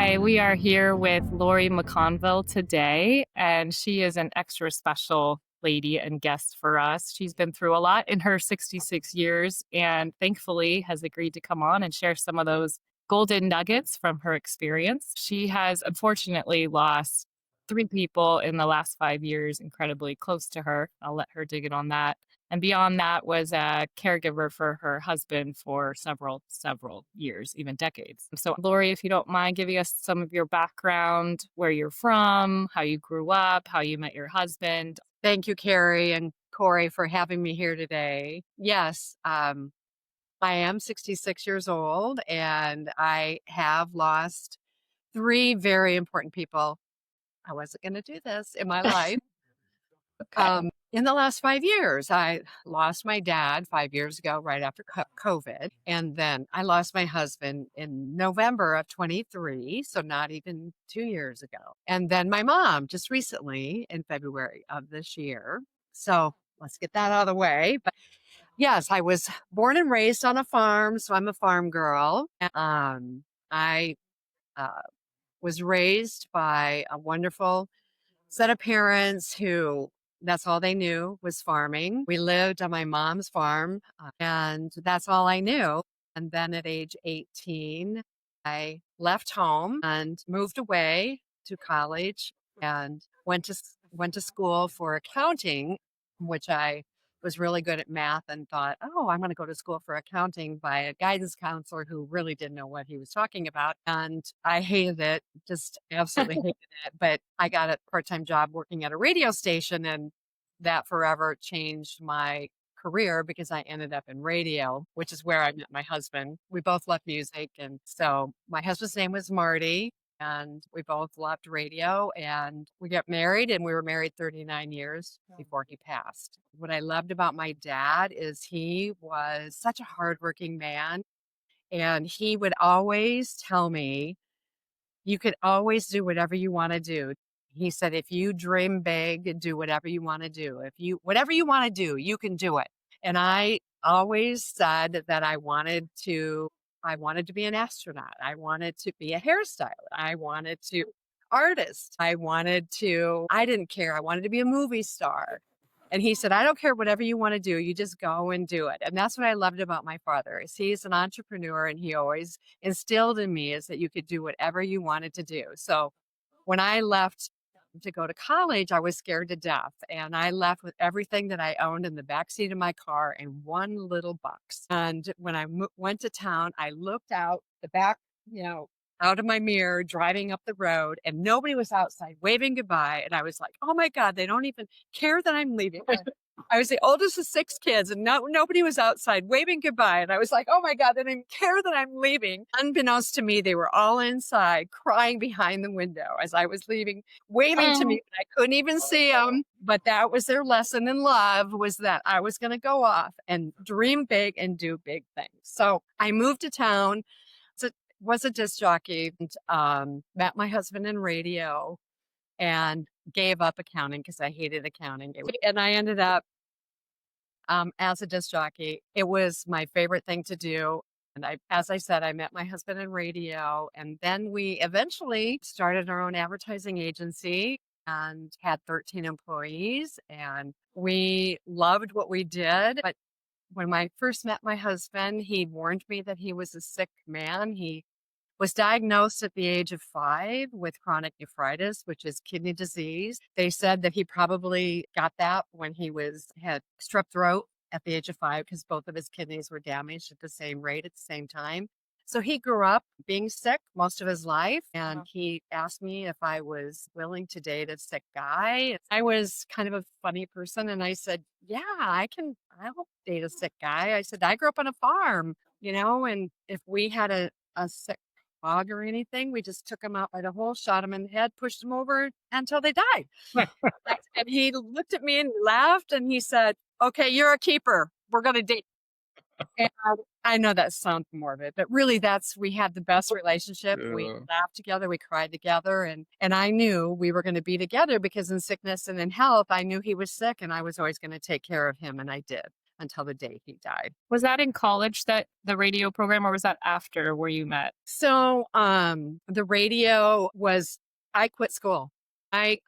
Hi, we are here with Lori McConville today, and she is an extra special lady and guest for us. She's been through a lot in her 66 years and thankfully has agreed to come on and share some of those golden nuggets from her experience. She has unfortunately lost three people in the last 5 years, incredibly close to her. I'll let her dig in on that. And beyond that was a caregiver for her husband for several years, even decades. So, Lori, if you don't mind giving us some of your background, where you're from, how you grew up, how you met your husband. Thank you, Carrie and Corey, for having me here today. Yes, I am 66 years old and I have lost three very important people. I wasn't going to do this in my life. Okay. In the last 5 years, I lost my dad 5 years ago, right after COVID. And then I lost my husband in November of 23, so not even 2 years ago. And then my mom just recently in February of this year. So let's get that out of the way. But yes, I was born and raised on a farm, so I'm a farm girl. I uh, was raised by a wonderful set of parents who that's all they knew was farming. We lived on my mom's farm, and that's all I knew. And then at age 18, I left home and moved away to college and went to school for accounting, which I was really good at math and thought, oh, I'm going to go to school for accounting by a guidance counselor who really didn't know what he was talking about. And I hated it, just absolutely hated it. But I got a part-time job working at a radio station, and that forever changed my career because I ended up in radio, which is where I met my husband. We both loved music. And so my husband's name was Marty, and we both loved radio, and we got married, and we were married 39 years before he passed. What I loved about my dad is he was such a hardworking man, and he would always tell me, you could always do whatever you want to do. He said, if you dream big, do whatever you want to do. Whatever you want to do, you can do it. And I always said that I wanted to be an astronaut. I wanted to be a hairstylist. I wanted to artist. I didn't care. I wanted to be a movie star. And he said, I don't care whatever you want to do. You just go and do it. And that's what I loved about my father is he's an entrepreneur, and he always instilled in me is that you could do whatever you wanted to do. So when I left to go to college, I was scared to death. And I left with everything that I owned in the backseat of my car in one little box. And when I went to town, I looked out the back, out of my mirror, driving up the road, and nobody was outside waving goodbye. And I was like, oh my God, they don't even care that I'm leaving. I was the oldest of six kids, and nobody was outside waving goodbye. And I was like, oh my God, they didn't care that I'm leaving. Unbeknownst to me, they were all inside crying behind the window as I was leaving, waving to me. I couldn't even see them. But that was their lesson in love, was that I was going to go off and dream big and do big things. So I moved to town, was a disc jockey, and met my husband in radio, and gave up accounting because I hated accounting. And I ended up as a disc jockey. It was my favorite thing to do. And as I said, I met my husband in radio, and then we eventually started our own advertising agency and had 13 employees, and we loved what we did. But when I first met my husband, he warned me that he was a sick man. He was diagnosed at the age of 5 with chronic nephritis, which is kidney disease. They said that he probably got that when he had strep throat at the age of 5 because both of his kidneys were damaged at the same rate at the same time. So he grew up being sick most of his life, and he asked me if I was willing to date a sick guy. I was kind of a funny person, and I said, yeah, I'll date a sick guy. I said, I grew up on a farm, and if we had a sick dog or anything, we just took him out by the hole, shot him in the head, pushed him over until they died. And he looked at me and laughed, and he said, okay, you're a keeper. We're going to date. And I know that sounds morbid, but really we had the best relationship. We laughed together, we cried together, and I knew we were going to be together because in sickness and in health, I knew he was sick and I was always going to take care of him, and I did. until the day he died. Was that in college, that the radio program, or was that after where you met? So, the radio was I quit school. I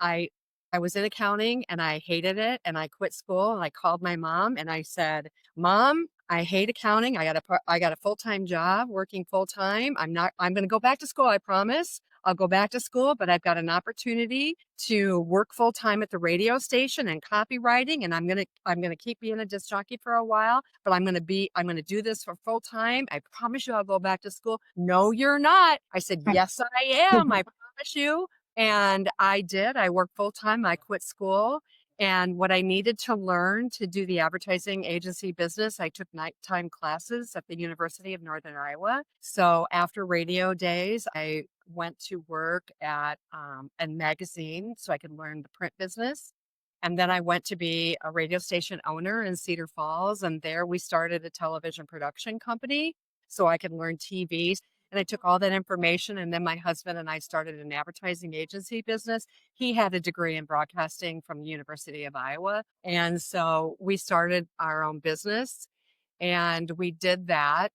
was in accounting and I hated it and I quit school and I called my mom and I said, "Mom, I hate accounting. I got a full-time job working full-time. I'm going to go back to school, I promise. I'll go back to school, but I've got an opportunity to work full-time at the radio station and copywriting and I'm going to keep being a disc jockey for a while, but I'm going to do this for full-time. I promise you I'll go back to school." "No, you're not." I said, "Yes, I am. I promise you." And I did. I worked full-time. I quit school. And what I needed to learn to do the advertising agency business, I took nighttime classes at the University of Northern Iowa. So after radio days, I went to work at a magazine so I could learn the print business. And then I went to be a radio station owner in Cedar Falls. And there we started a television production company so I could learn TV. And I took all that information. And then my husband and I started an advertising agency business. He had a degree in broadcasting from the University of Iowa. And so we started our own business. And we did that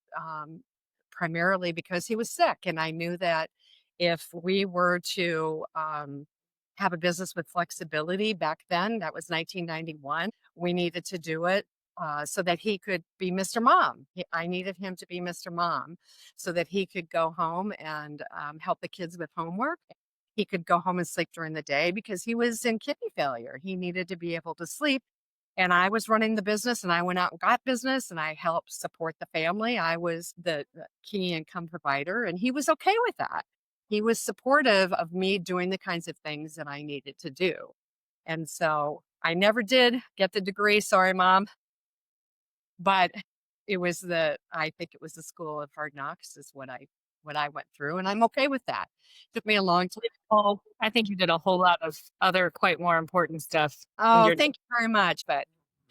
primarily because he was sick. And I knew that if we were to have a business with flexibility back then, that was 1991, we needed to do it so that he could be Mr. Mom. I needed him to be Mr. Mom so that he could go home and help the kids with homework. He could go home and sleep during the day because he was in kidney failure. He needed to be able to sleep. And I was running the business and I went out and got business and I helped support the family. I was the key income provider and he was okay with that. He was supportive of me doing the kinds of things that I needed to do. And so I never did get the degree. Sorry, Mom. But I think it was the school of hard knocks is what I went through. And I'm okay with that. Took me a long time. Oh, I think you did a whole lot of other quite more important stuff in Oh, your thank you very much. But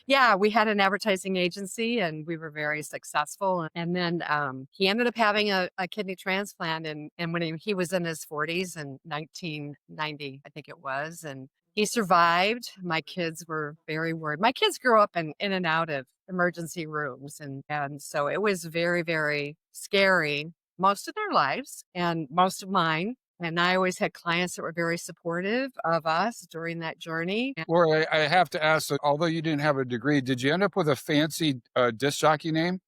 yeah, we had an advertising agency and we were very successful. And then he ended up having a kidney transplant. And when he was in his 40s in 1990, I think it was. And he survived. My kids were very worried. My kids grew up in and out of emergency rooms. And so it was very, very scary most of their lives and most of mine. And I always had clients that were very supportive of us during that journey. Lori, I have to ask, so although you didn't have a degree, did you end up with a fancy disc jockey name?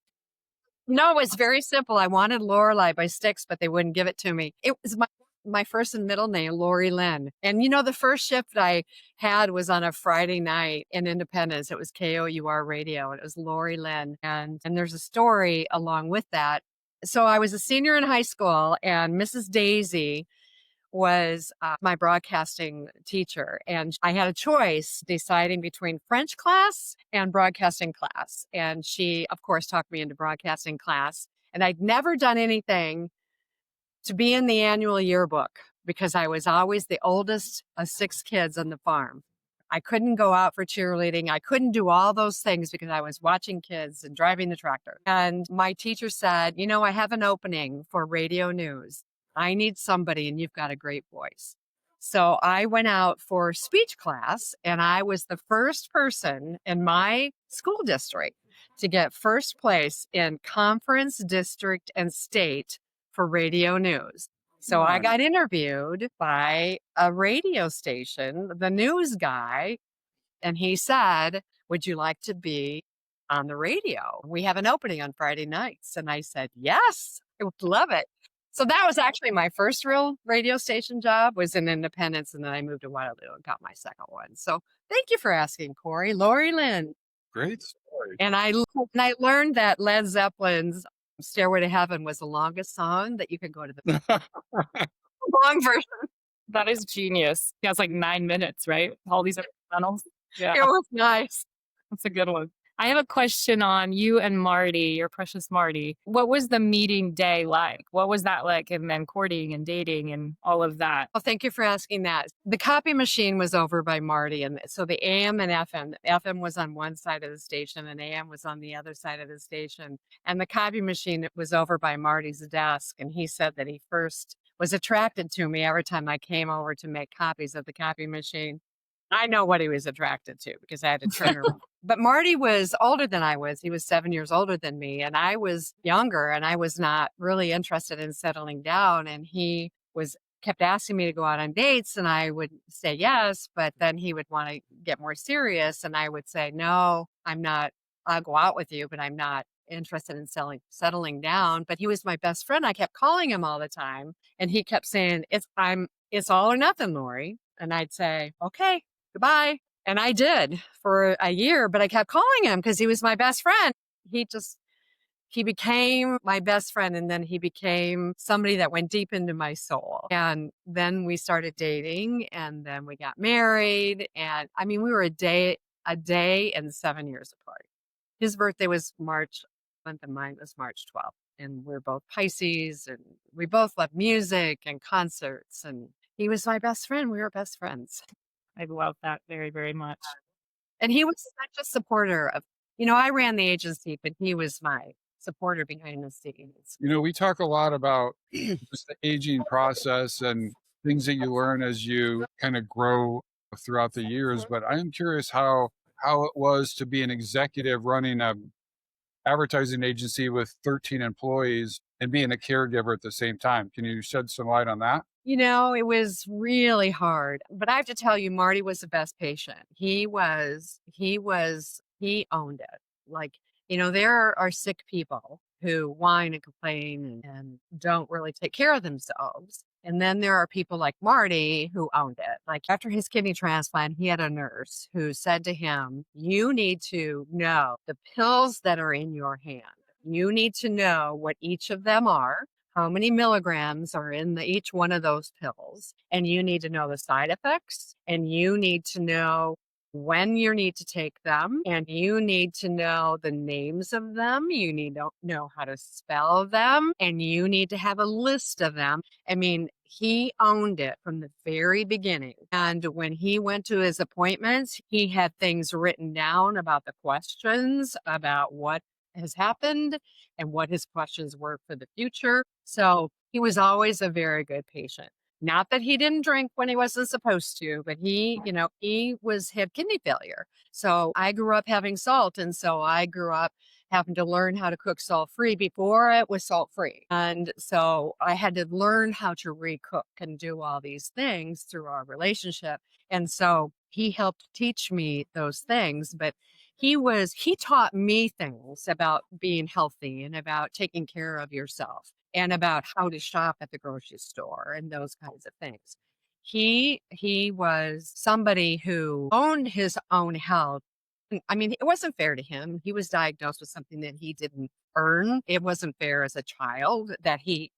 No, it's very simple. I wanted Lorelei by Styx, but they wouldn't give it to me. It was my first and middle name, Lori Lynn. And the first shift I had was on a Friday night in Independence. It was KOUR radio. And it was Lori Lynn. And there's a story along with that. So I was a senior in high school, and Mrs. Daisy was my broadcasting teacher. And I had a choice deciding between French class and broadcasting class. And she, of course, talked me into broadcasting class. And I'd never done anything to be in the annual yearbook because I was always the oldest of 6 kids on the farm. I couldn't go out for cheerleading. I couldn't do all those things because I was watching kids and driving the tractor. And my teacher said, I have an opening for radio news. I need somebody, and you've got a great voice. So I went out for speech class, and I was the first person in my school district to get first place in conference, district, and state for radio news. So I got interviewed by a radio station, the news guy, and he said, "Would you like to be on the radio? We have an opening on Friday nights." And I said, "Yes, I would love it." So that was actually my first real radio station job was in Independence. And then I moved to Waterloo and got my second one. So thank you for asking, Corey. Lori Lynn. Great story. And I learned that Led Zeppelin's Stairway to Heaven was the longest song that you could go to the long version. That is genius. He has like 9 minutes, right? All these instrumentals. Yeah, It was nice. that's a good one. I have a question on you and Marty, your precious Marty. What was the meeting day like? What was that like? And then courting and dating and all of that. Well, thank you for asking that. The copy machine was over by Marty. And so the AM and FM was on one side of the station and AM was on the other side of the station. And the copy machine was over by Marty's desk. And he said that he first was attracted to me every time I came over to make copies of the copy machine. I know what he was attracted to because I had to turn around. But Marty was older than I was. He was 7 years older than me. And I was younger and I was not really interested in settling down. And he was kept asking me to go out on dates and I would say yes, but then he would want to get more serious. And I would say, no, I'm not. I'll go out with you, but I'm not interested in settling down. But he was my best friend. I kept calling him all the time. And he kept saying, it's all or nothing, Lori. And I'd say, okay, goodbye. And I did for a year, but I kept calling him because he was my best friend. He just, he became my best friend. And then he became somebody that went deep into my soul. And then we started dating and then we got married. And I mean, we were a day and 7 years apart. His birthday was March 11th and mine was March 12th. And we're both Pisces and we both love music and concerts. And he was my best friend. We were best friends. I love that very, very much. And he was such a supporter of, I ran the agency, but he was my supporter behind the scenes. We talk a lot about just the aging process and things that you learn as you kind of grow throughout the years. But I'm curious how it was to be an executive running a advertising agency with 13 employees and being a caregiver at the same time. Can you shed some light on that? It was really hard, but I have to tell you, Marty was the best patient. He owned it. Like, there are sick people who whine and complain and don't really take care of themselves. And then there are people like Marty who owned it. Like after his kidney transplant, he had a nurse who said to him, you need to know the pills that are in your hand. You need to know what each of them are, how many milligrams are in each one of those pills. And you need to know the side effects and you need to know when you need to take them and you need to know the names of them. You need to know how to spell them and you need to have a list of them. I mean, he owned it from the very beginning. And when he went to his appointments, he had things written down about the questions, about what has happened and what his questions were for the future. So he was always a very good patient. Not that he didn't drink when he wasn't supposed to, but he had kidney failure. So I grew up having salt. And so I grew up having to learn how to cook salt free before it was salt free. And so I had to learn how to recook and do all these things through our relationship. And so he helped teach me those things, but he taught me things about being healthy and about taking care of yourself and about how to shop at the grocery store and those kinds of things. He was somebody who owned his own health. I mean, it wasn't fair to him. He was diagnosed with something that he didn't earn. It wasn't fair as a child that he,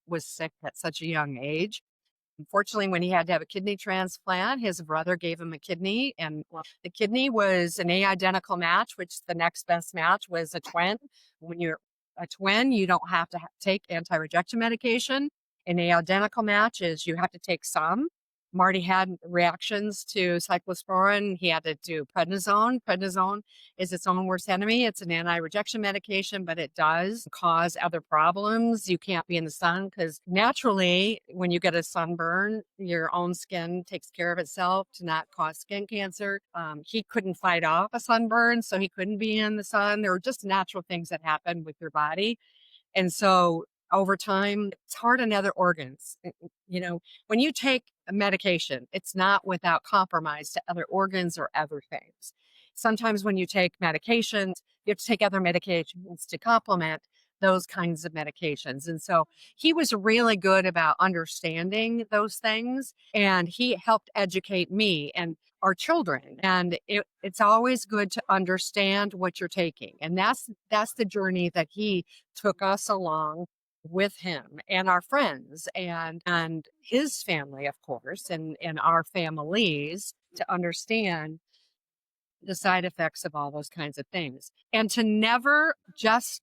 was sick at such a young age. Unfortunately, when he had to have a kidney transplant, his brother gave him a kidney, and the kidney was an identical match, which the next best match was a twin. When you're a twin, you don't have to take anti-rejection medication. An identical match is you have to take some. Marty had reactions to cyclosporin. He had to do prednisone. Prednisone is its own worst enemy. It's an anti-rejection medication, but it does cause other problems. You can't be in the sun because naturally, when you get a sunburn, your own skin takes care of itself to not cause skin cancer. He couldn't fight off a sunburn, so he couldn't be in the sun. There were just natural things that happen with your body. And so over time, it's hard on other organs. When you take a medication, it's not without compromise to other organs or other things. Sometimes when you take medications, you have to take other medications to complement those kinds of medications. And so he was really good about understanding those things. And he helped educate me and our children. And it's always good to understand what you're taking. And that's the journey that he took us along with him and our friends and his family, of course, and our families to understand the side effects of all those kinds of things. And to never just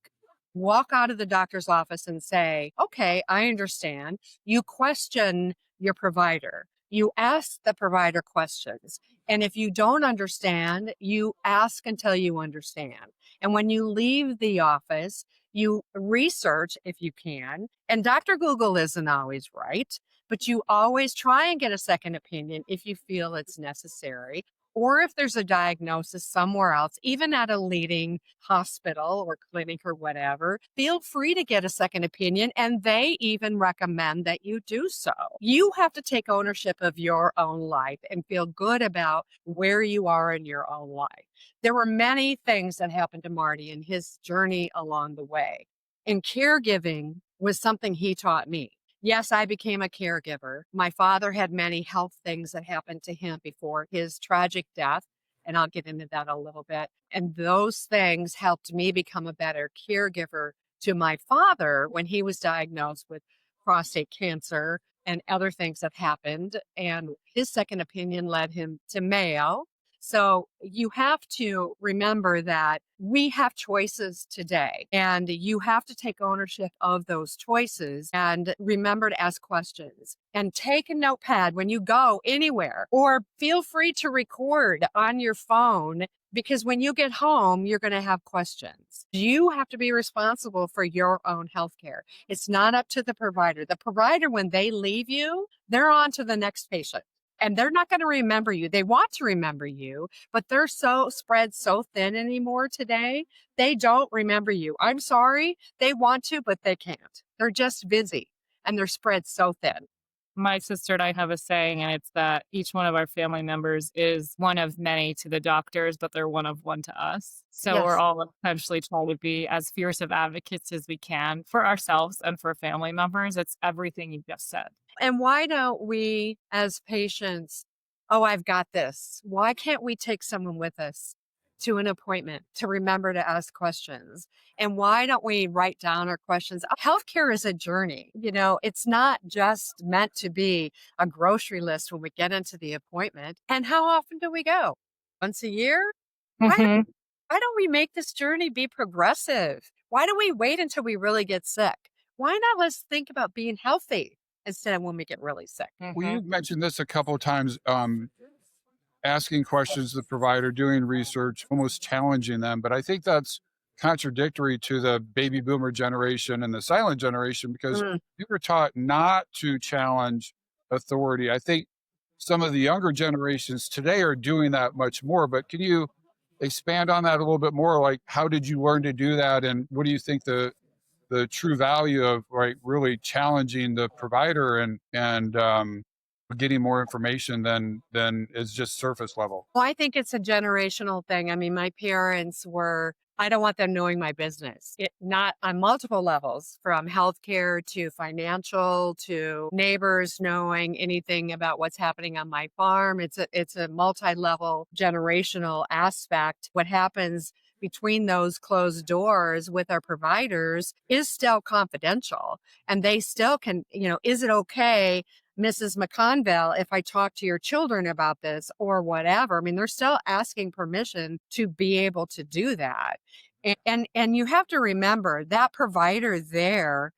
walk out of the doctor's office and say, okay, I understand. You question your provider. You ask the provider questions. And if you don't understand, you ask until you understand. And when you leave the office, you research if you can. And Dr. Google isn't always right, but you always try and get a second opinion if you feel it's necessary. Or if there's a diagnosis somewhere else, even at a leading hospital or clinic or whatever, feel free to get a second opinion. And they even recommend that you do so. You have to take ownership of your own life and feel good about where you are in your own life. There were many things that happened to Marty in his journey along the way. And caregiving was something he taught me. Yes, I became a caregiver. My father had many health things that happened to him before his tragic death, and I'll get into that a little bit. And those things helped me become a better caregiver to my father when he was diagnosed with prostate cancer and other things that happened. And his second opinion led him to Mayo. So you have to remember that we have choices today, and you have to take ownership of those choices and remember to ask questions and take a notepad when you go anywhere, or feel free to record on your phone, because when you get home, you're going to have questions. You have to be responsible for your own health care. It's not up to the provider. The provider, when they leave you, they're on to the next patient. And they're not going to remember you. They want to remember you, but they're so spread so thin anymore today. They don't remember you. I'm sorry. They want to, but they can't. They're just busy and they're spread so thin. My sister and I have a saying, and it's that each one of our family members is one of many to the doctors, but they're one of one to us. So we're Yes. all essentially trying to be as fierce of advocates as we can for ourselves and for family members. It's everything you just said. And why don't we, as patients, oh, I've got this. Why can't we take someone with us to an appointment to remember to ask questions? And why don't we write down our questions? Healthcare is a journey. It's not just meant to be a grocery list when we get into the appointment. And how often do we go? Once a year? Why don't, Mhm. why don't we make this journey be progressive? Why do we wait until we really get sick? Why not let's think about being healthy instead of when we get really sick? Well, Mhm. you've mentioned this a couple of times, asking questions to the provider, doing research, almost challenging them. But I think that's contradictory to the baby boomer generation and the silent generation, because Mm. we were taught not to challenge authority. I think some of the younger generations today are doing that much more. But can you expand on that a little bit more? Like, how did you learn to do that? And what do you think the true value of, right, really challenging the provider and getting more information than is just surface level? Well, I think it's a generational thing. I mean, my parents were, I don't want them knowing my business. Not on multiple levels, from healthcare to financial to neighbors knowing anything about what's happening on my farm. It's a multi-level generational aspect. What happens between those closed doors with our providers is still confidential, and they still can, is it okay, Mrs. McConville, if I talk to your children about this or whatever? I mean, they're still asking permission to be able to do that. And you have to remember that provider there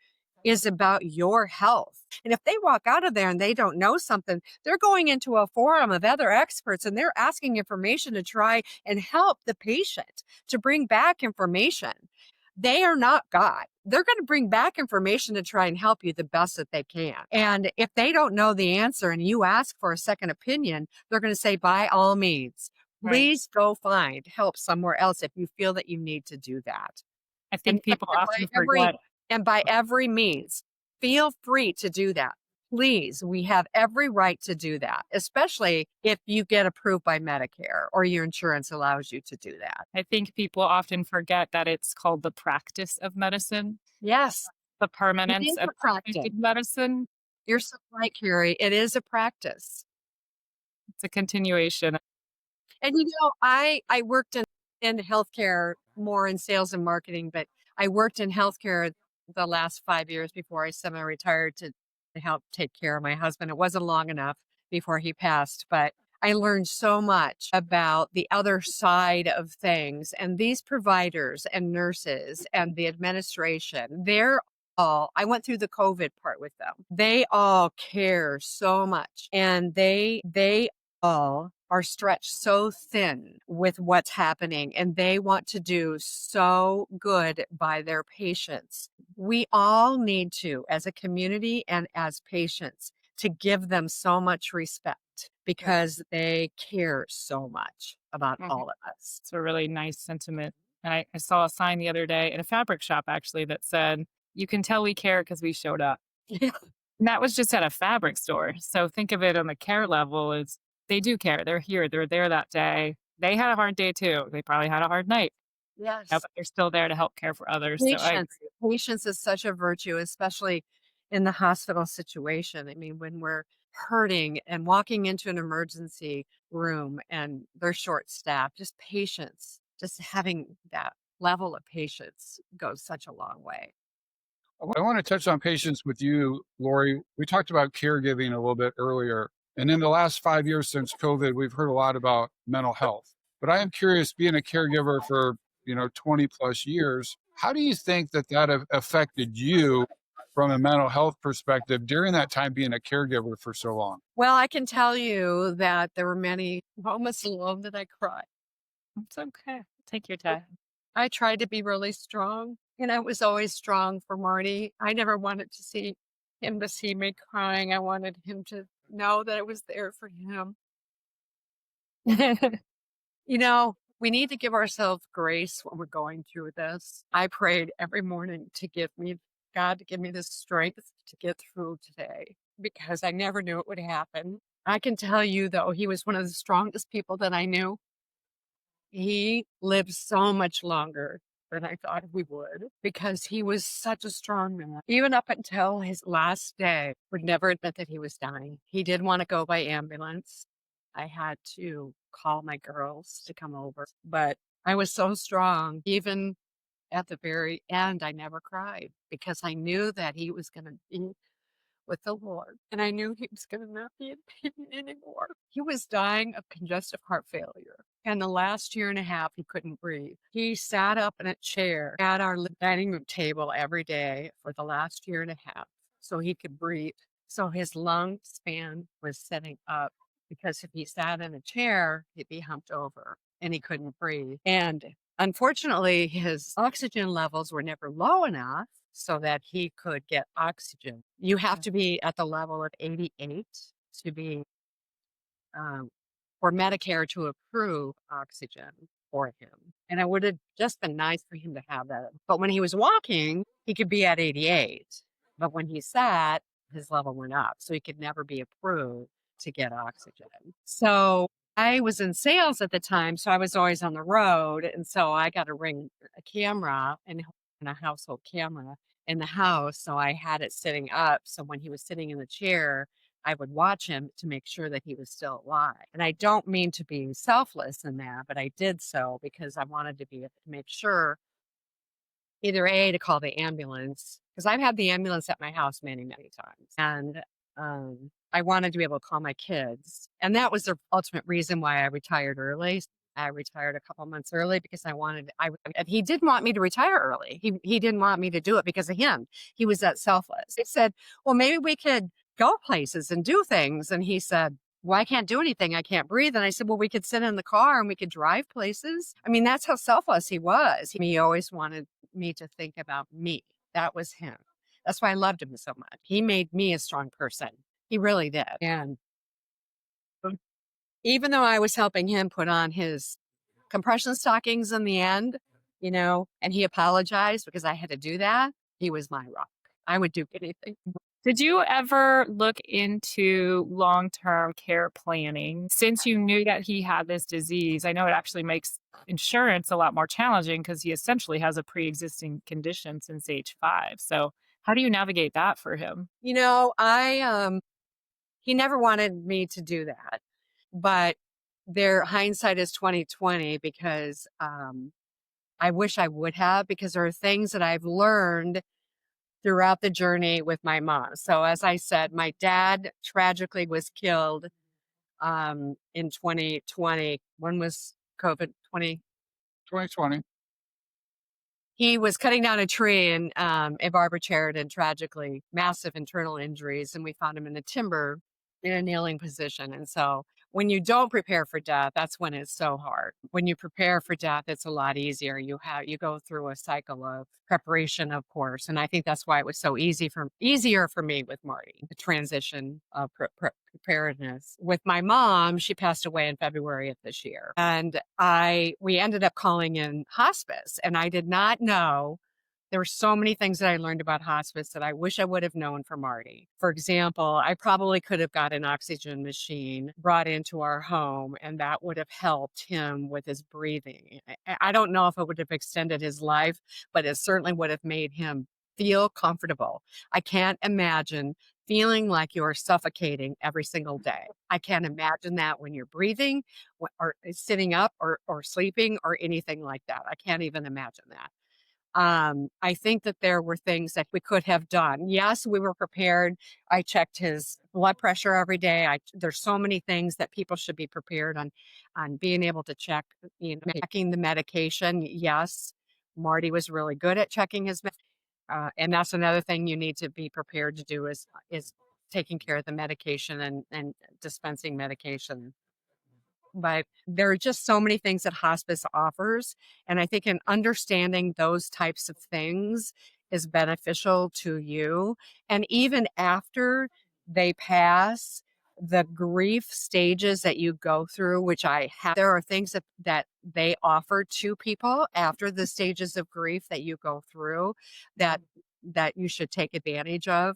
is about your health. And if they walk out of there and they don't know something, they're going into a forum of other experts and they're asking information to try and help the patient, to bring back information. They are not God. They're going to bring back information to try and help you the best that they can. And if they don't know the answer and you ask for a second opinion, they're going to say, by all means, Right. please go find help somewhere else if you feel that you need to do that. I And, think people and often forget. by every means, feel free to do that. Please, we have every right to do that, especially if you get approved by Medicare or your insurance allows you to do that. I think people often forget that it's called the practice of medicine, Yes, the it permanence is of a practice. taking medicine. You're so right, Carrie. It is a practice. It's a continuation. And I worked in healthcare, more in sales and marketing, but I worked in healthcare the last 5 years before I semi-retired to help take care of my husband. It wasn't long enough before he passed, but I learned so much about the other side of things. And these providers and nurses and the administration, I went through the COVID part with them. They all care so much, and they all are stretched so thin with what's happening, and they want to do so good by their patients. We all need to, as a community and as patients, to give them so much respect because they care so much about Mhm. all of us. It's a really nice sentiment. And I saw a sign the other day in a fabric shop actually that said, "You can tell we care because we showed up." Yeah. And that was just at a fabric store. So think of it on the care level is they do care. They're here. They're there that day. They had a hard day too. They probably had a hard night. Yeah, Yes. but they're still there to help care for others. So I Patience. agree. Patience is such a virtue, especially in the hospital situation. I mean, when we're hurting and walking into an emergency room and they're short staffed, just patience, just having that level of patience goes such a long way. I want to touch on patience with you, Lori. We talked about caregiving a little bit earlier. And in the last 5 years since COVID, we've heard a lot about mental health. But I am curious, being a caregiver for 20 plus years, how do you think that affected you from a mental health perspective during that time being a caregiver for so long? Well, I can tell you that there were many moments alone that I cried. It's okay. Take your time. I tried to be really strong, and I was always strong for Marty. I never wanted to see him to see me crying. I wanted him to know that I was there for him. We need to give ourselves grace when we're going through this. I prayed every morning to give me God to give me the strength to get through today because I never knew it would happen. I can tell you though, he was one of the strongest people that I knew. He lived so much longer than I thought we would because he was such a strong man. Even up until his last day, would never admit that he was dying. He did want to go by ambulance. I had to call my girls to come over, but I was so strong. Even at the very end, I never cried because I knew that he was going to be with the Lord. And I knew he was going to not be in pain anymore. He was dying of congestive heart failure. And the last year and a half, he couldn't breathe. He sat up in a chair at our dining room table every day for the last year and a half so he could breathe. So his lung span was setting up because if he sat in a chair, he'd be humped over and he couldn't breathe. And unfortunately, his oxygen levels were never low enough so that he could get oxygen. You have to be at the level of 88 to be for Medicare to approve oxygen for him. And it would have just been nice for him to have that. But when he was walking, he could be at 88. But when he sat, his level went up. So he could never be approved to get oxygen. So I was in sales at the time. So I was always on the road. And so I got to ring a camera and a household camera in the house. So I had it sitting up. So when he was sitting in the chair, I would watch him to make sure that he was still alive. And I don't mean to be selfless in that, but I did so because I wanted to be to make sure either A, to call the ambulance, because I've had the ambulance at my house many, many times. And I wanted to be able to call my kids. And that was the ultimate reason why I retired early. I retired a couple months early because and he didn't want me to retire early. He didn't want me to do it because of him. He was that selfless. He said, well, maybe we could go places and do things. And he said, well, I can't do anything. I can't breathe. And I said, well, we could sit in the car and we could drive places. I mean, that's how selfless he was. He always wanted me to think about me. That was him. That's why I loved him so much. He made me a strong person. He really did. And even though I was helping him put on his compression stockings in the end, and he apologized because I had to do that, he was my rock. I would do anything. Did you ever look into long-term care planning since you knew that he had this disease? I know it actually makes insurance a lot more challenging because he essentially has a pre-existing condition since age 5. So how do you navigate that for him? He never wanted me to do that, but their hindsight is 2020 because I wish I would have because there are things that I've learned throughout the journey with my mom. So as I said, my dad tragically was killed in 2020. When was COVID? 2020. He was cutting down a tree in Barber Sheridan, tragically, massive internal injuries, and we found him in the timber in a kneeling position. And so when you don't prepare for death, that's when it's so hard. When you prepare for death, it's a lot easier. You go through a cycle of preparation, of course. And I think that's why it was so easier for me with Marty, the transition of preparedness. With my mom, she passed away in February of this year. And we ended up calling in hospice. And I did not know there were so many things that I learned about hospice that I wish I would have known for Marty. For example, I probably could have got an oxygen machine brought into our home, and that would have helped him with his breathing. I don't know if it would have extended his life, but it certainly would have made him feel comfortable. I can't imagine feeling like you're suffocating every single day. I can't imagine that when you're breathing or sitting up or sleeping or anything like that. I can't even imagine that. I think that there were things that we could have done. Yes, we were prepared. I checked his blood pressure every day. There's so many things that people should be prepared on being able to check, checking the medication. Yes, Marty was really good at checking and that's another thing you need to be prepared to do is taking care of the medication and dispensing medication. But there are just so many things that hospice offers. And I think in understanding those types of things is beneficial to you. And even after they pass, the grief stages that you go through, which I have, there are things that they offer to people after the stages of grief that you go through that that you should take advantage of.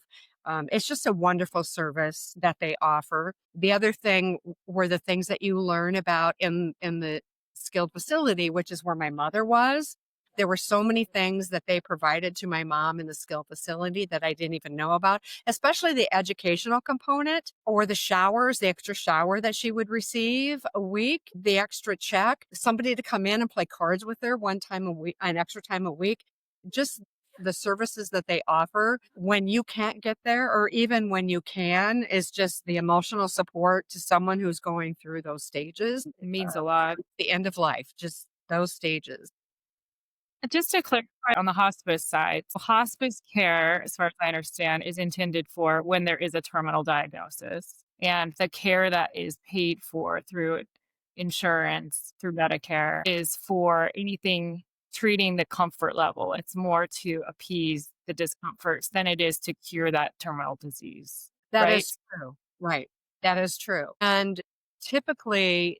It's just a wonderful service that they offer. The other thing were the things that you learn about in the skilled facility, which is where my mother was. There were so many things that they provided to my mom in the skilled facility that I didn't even know about, especially the educational component or the showers, the extra shower that she would receive a week, the extra check, somebody to come in and play cards with her one time a week, an extra time a week. Just the services that they offer when you can't get there, or even when you can, is just the emotional support to someone who's going through those stages. It means a lot. The end of life, just those stages. Just to clarify on the hospice side, so hospice care, as far as I understand, is intended for when there is a terminal diagnosis. And the care that is paid for through insurance, through Medicare, is for anything treating the comfort level. It's more to appease the discomforts than it is to cure that terminal disease. That Right? is true. Right. That is true. And typically,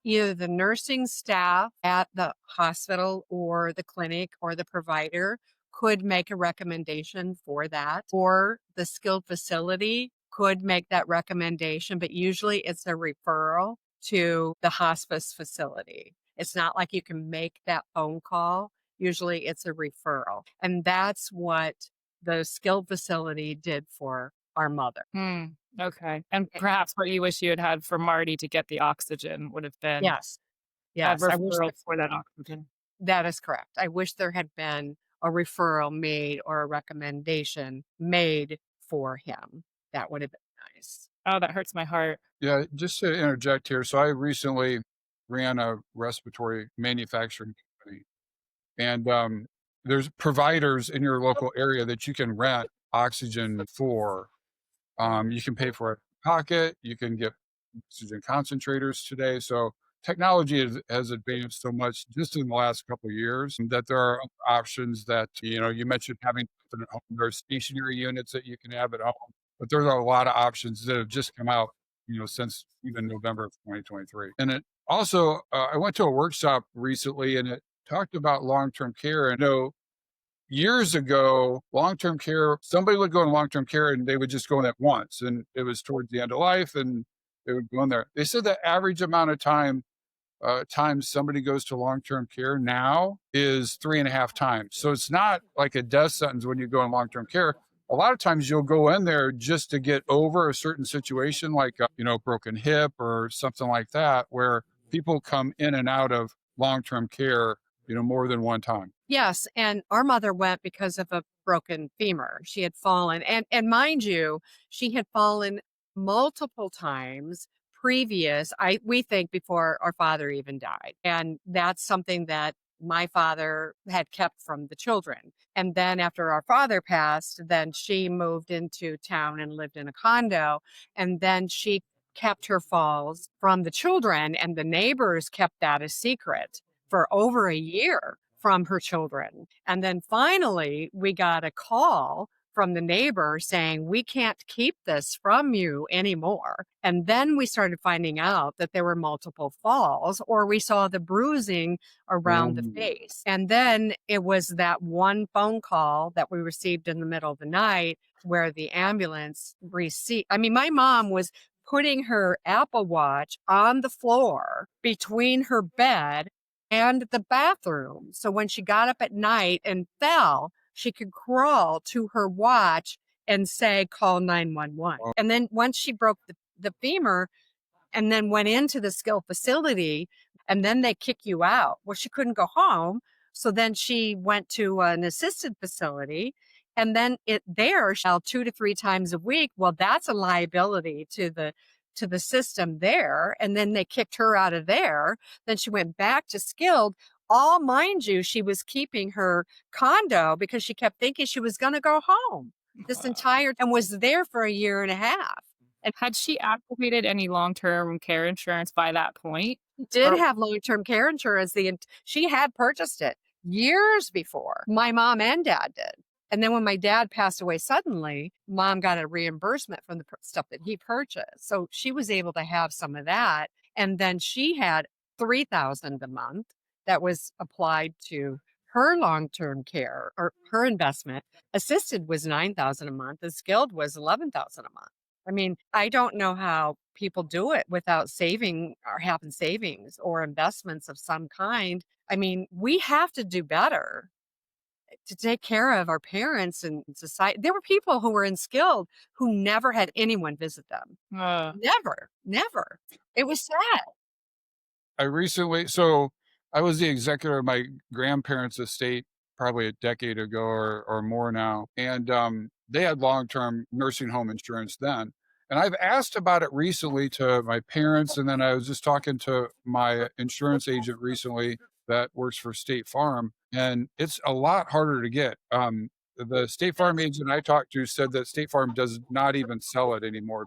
either the nursing staff at the hospital or the clinic or the provider could make a recommendation for that, or the skilled facility could make that recommendation, but usually it's a referral to the hospice facility. It's not like you can make that phone call. Usually it's a referral. And that's what the skilled facility did for our mother. Hmm. Okay. And perhaps what you wish you had had for Marty to get the oxygen would have been Yes. a Yes. referral for that oxygen. That is correct. I wish there had been a referral made or a recommendation made for him. That would have been nice. Oh, that hurts my heart. Yeah, just to interject here. So I recently ran a respiratory manufacturing company, and there's providers in your local area that you can rent oxygen for. You can pay for it in pocket. You can get oxygen concentrators today. So technology has advanced so much just in the last couple of years that there are options that, you mentioned having something at home. There are stationary units that you can have at home, but there's a lot of options that have just come out, since even November of 2023. And it also, I went to a workshop recently and it talked about long-term care. And years ago, long-term care, somebody would go in long-term care and they would just go in at once. And it was towards the end of life and they would go in there. They said the average amount of times somebody goes to long-term care now is 3.5 times. So it's not like a death sentence when you go in long-term care. A lot of times you'll go in there just to get over a certain situation, like, broken hip or something like that, where people come in and out of long-term care, more than one time. Yes, and our mother went because of a broken femur. She had fallen, and mind you, she had fallen multiple times previous. We think before our father even died, and that's something that my father had kept from the children. And then after our father passed, then she moved into town and lived in a condo. And then she kept her falls from the children, and the neighbors kept that a secret for over a year from her children. And then finally, we got a call from the neighbor saying, we can't keep this from you anymore. And then we started finding out that there were multiple falls, or we saw the bruising around the face. And then it was that one phone call that we received in the middle of the night where the ambulance received. I mean, my mom was putting her Apple Watch on the floor between her bed and the bathroom. So when she got up at night and fell, she could crawl to her watch and say, call 911. And then once she broke the femur and then went into the skilled facility, and then they kick you out. Well, she couldn't go home. So then she went to an assisted facility, and then there shall 2 to 3 times a week. Well, that's a liability to the system there. And then they kicked her out of there. Then she went back to skilled. All, mind you, she was keeping her condo because she kept thinking she was going to go home this entire and was there for a year and a half. And had she activated any long-term care insurance by that point? Did have long-term care insurance. She had purchased it years before my mom and dad did. And then when my dad passed away suddenly, mom got a reimbursement from the stuff that he purchased. So she was able to have some of that. And then she had $3,000 a month that was applied to her long-term care or her investment. Assisted was $9,000 a month. The skilled was $11,000 a month. I mean, I don't know how people do it without saving or having savings or investments of some kind. I mean, we have to do better to take care of our parents and society. There were people who were in skilled who never had anyone visit them. Never. It was sad. I was the executor of my grandparents' estate probably a decade ago or more now. And they had long-term nursing home insurance then. And I've asked about it recently to my parents. And then I was just talking to my insurance agent recently that works for State Farm. And it's a lot harder to get. The State Farm agent I talked to said that State Farm does not even sell it anymore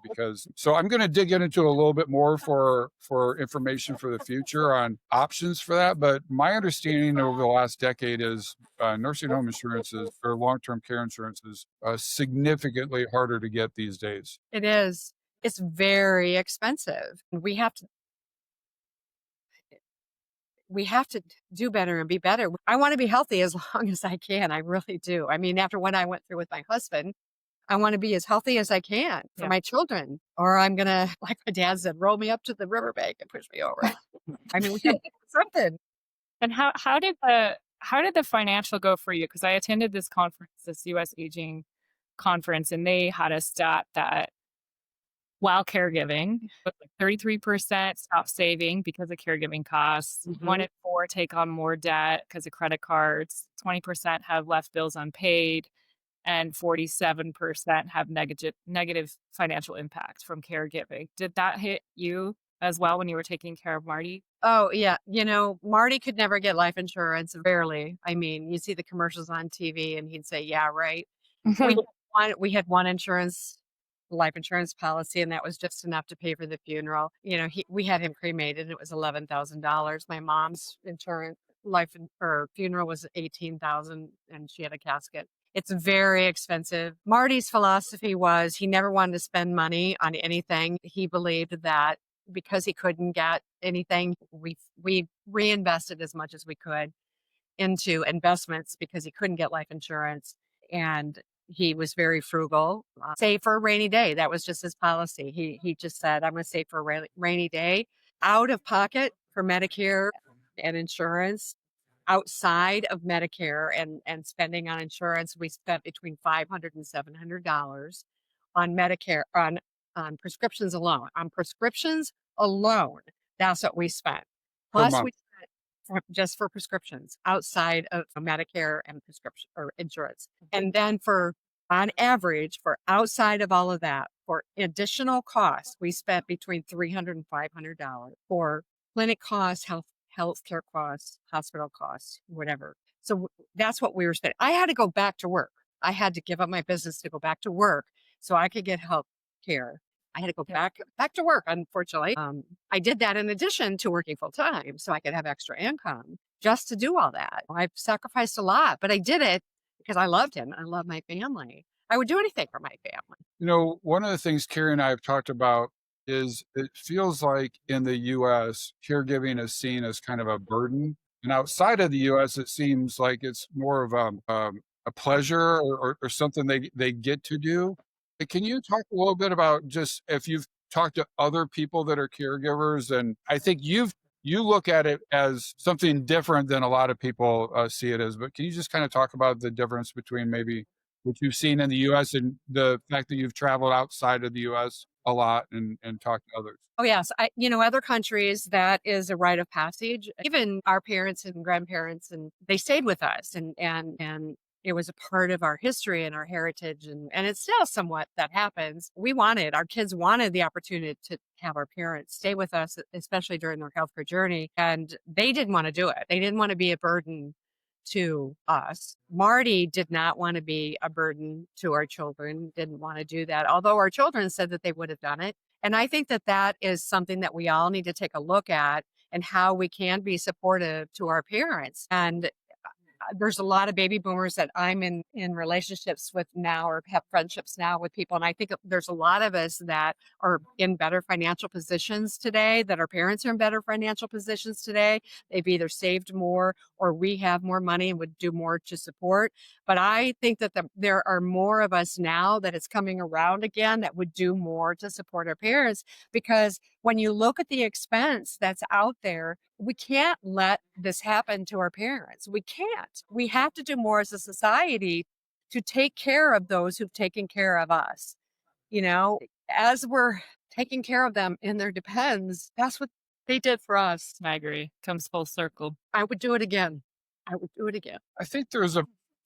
so I'm going to dig into a little bit more for information for the future on options for that. But my understanding over the last decade is nursing home insurances or long-term care insurance is significantly harder to get these days. It is. It's very expensive. We have to do better and be better. I want to be healthy as long as I can. I really do. I mean, after what I went through with my husband, I want to be as healthy as I can for my children, or I'm going to, like my dad said, roll me up to the riverbank and push me over. I mean, we have to do something. And how did the financial go for you? Because I attended this conference, this U.S. Aging conference, and they had a stat that while caregiving, 33% stop saving because of caregiving costs. 1 in 4 take on more debt because of credit cards. 20% have left bills unpaid, and 47% have negative financial impact from caregiving. Did that hit you as well when you were taking care of Marty? Oh, yeah. Marty could never get life insurance, barely. I mean, you see the commercials on TV and he'd say, yeah, right. We had one life insurance policy, and that was just enough to pay for the funeral. We had him cremated, and it was $11,000. My mom's insurance her funeral was $18,000, and she had a casket. It's very expensive. Marty's philosophy was he never wanted to spend money on anything. He believed that because he couldn't get anything, we reinvested as much as we could into investments because he couldn't get life insurance. And he was very frugal, save for a rainy day. That was just his policy. He just said, I'm going to save for a rainy day. Out of pocket for Medicare and insurance, outside of Medicare and spending on insurance, we spent between $500 and $700 on Medicare, on prescriptions alone. On prescriptions alone, that's what we spent. Plus, we spent just for prescriptions outside of Medicare and prescription or insurance. And then on average, for outside of all of that, for additional costs, we spent between $300 and $500 for clinic costs, healthcare costs, hospital costs, whatever. So that's what we were spending. I had to go back to work. I had to give up my business to go back to work so I could get health care. I had to go back to work, unfortunately. I did that in addition to working full time so I could have extra income just to do all that. I've sacrificed a lot, but I did it because I loved him. I love my family. I would do anything for my family. You know, one of the things Carrie and I have talked about is it feels like in the US, caregiving is seen as kind of a burden. And outside of the US, it seems like it's more of a pleasure or something they get to do. Can you talk a little bit about just if you've talked to other people that are caregivers? And I think you look at it as something different than a lot of people see it as. But can you just kind of talk about the difference between maybe what you've seen in the US and the fact that you've traveled outside of the US a lot and talked to others? Oh, yes. Other countries, that is a rite of passage. Even our parents and grandparents, and they stayed with us and it was a part of our history and our heritage. And it's still somewhat that happens. Our kids wanted the opportunity to have our parents stay with us, especially during their healthcare journey. And they didn't want to do it. They didn't want to be a burden to us. Marty did not want to be a burden to our children, didn't want to do that, although our children said that they would have done it. And I think that that is something that we all need to take a look at and how we can be supportive to our parents. And there's a lot of baby boomers that I'm in relationships with now or have friendships now with people. And I think there's a lot of us that are in better financial positions today, that our parents are in better financial positions today. They've either saved more or we have more money and would do more to support. But I think that there are more of us now that it's coming around again that would do more to support our parents, because when you look at the expense that's out there, we can't let this happen to our parents. We can't. We have to do more as a society to take care of those who've taken care of us. As we're taking care of them in their depends, that's what they did for us. I agree. Comes full circle. I would do it again. I would do it again. I think there's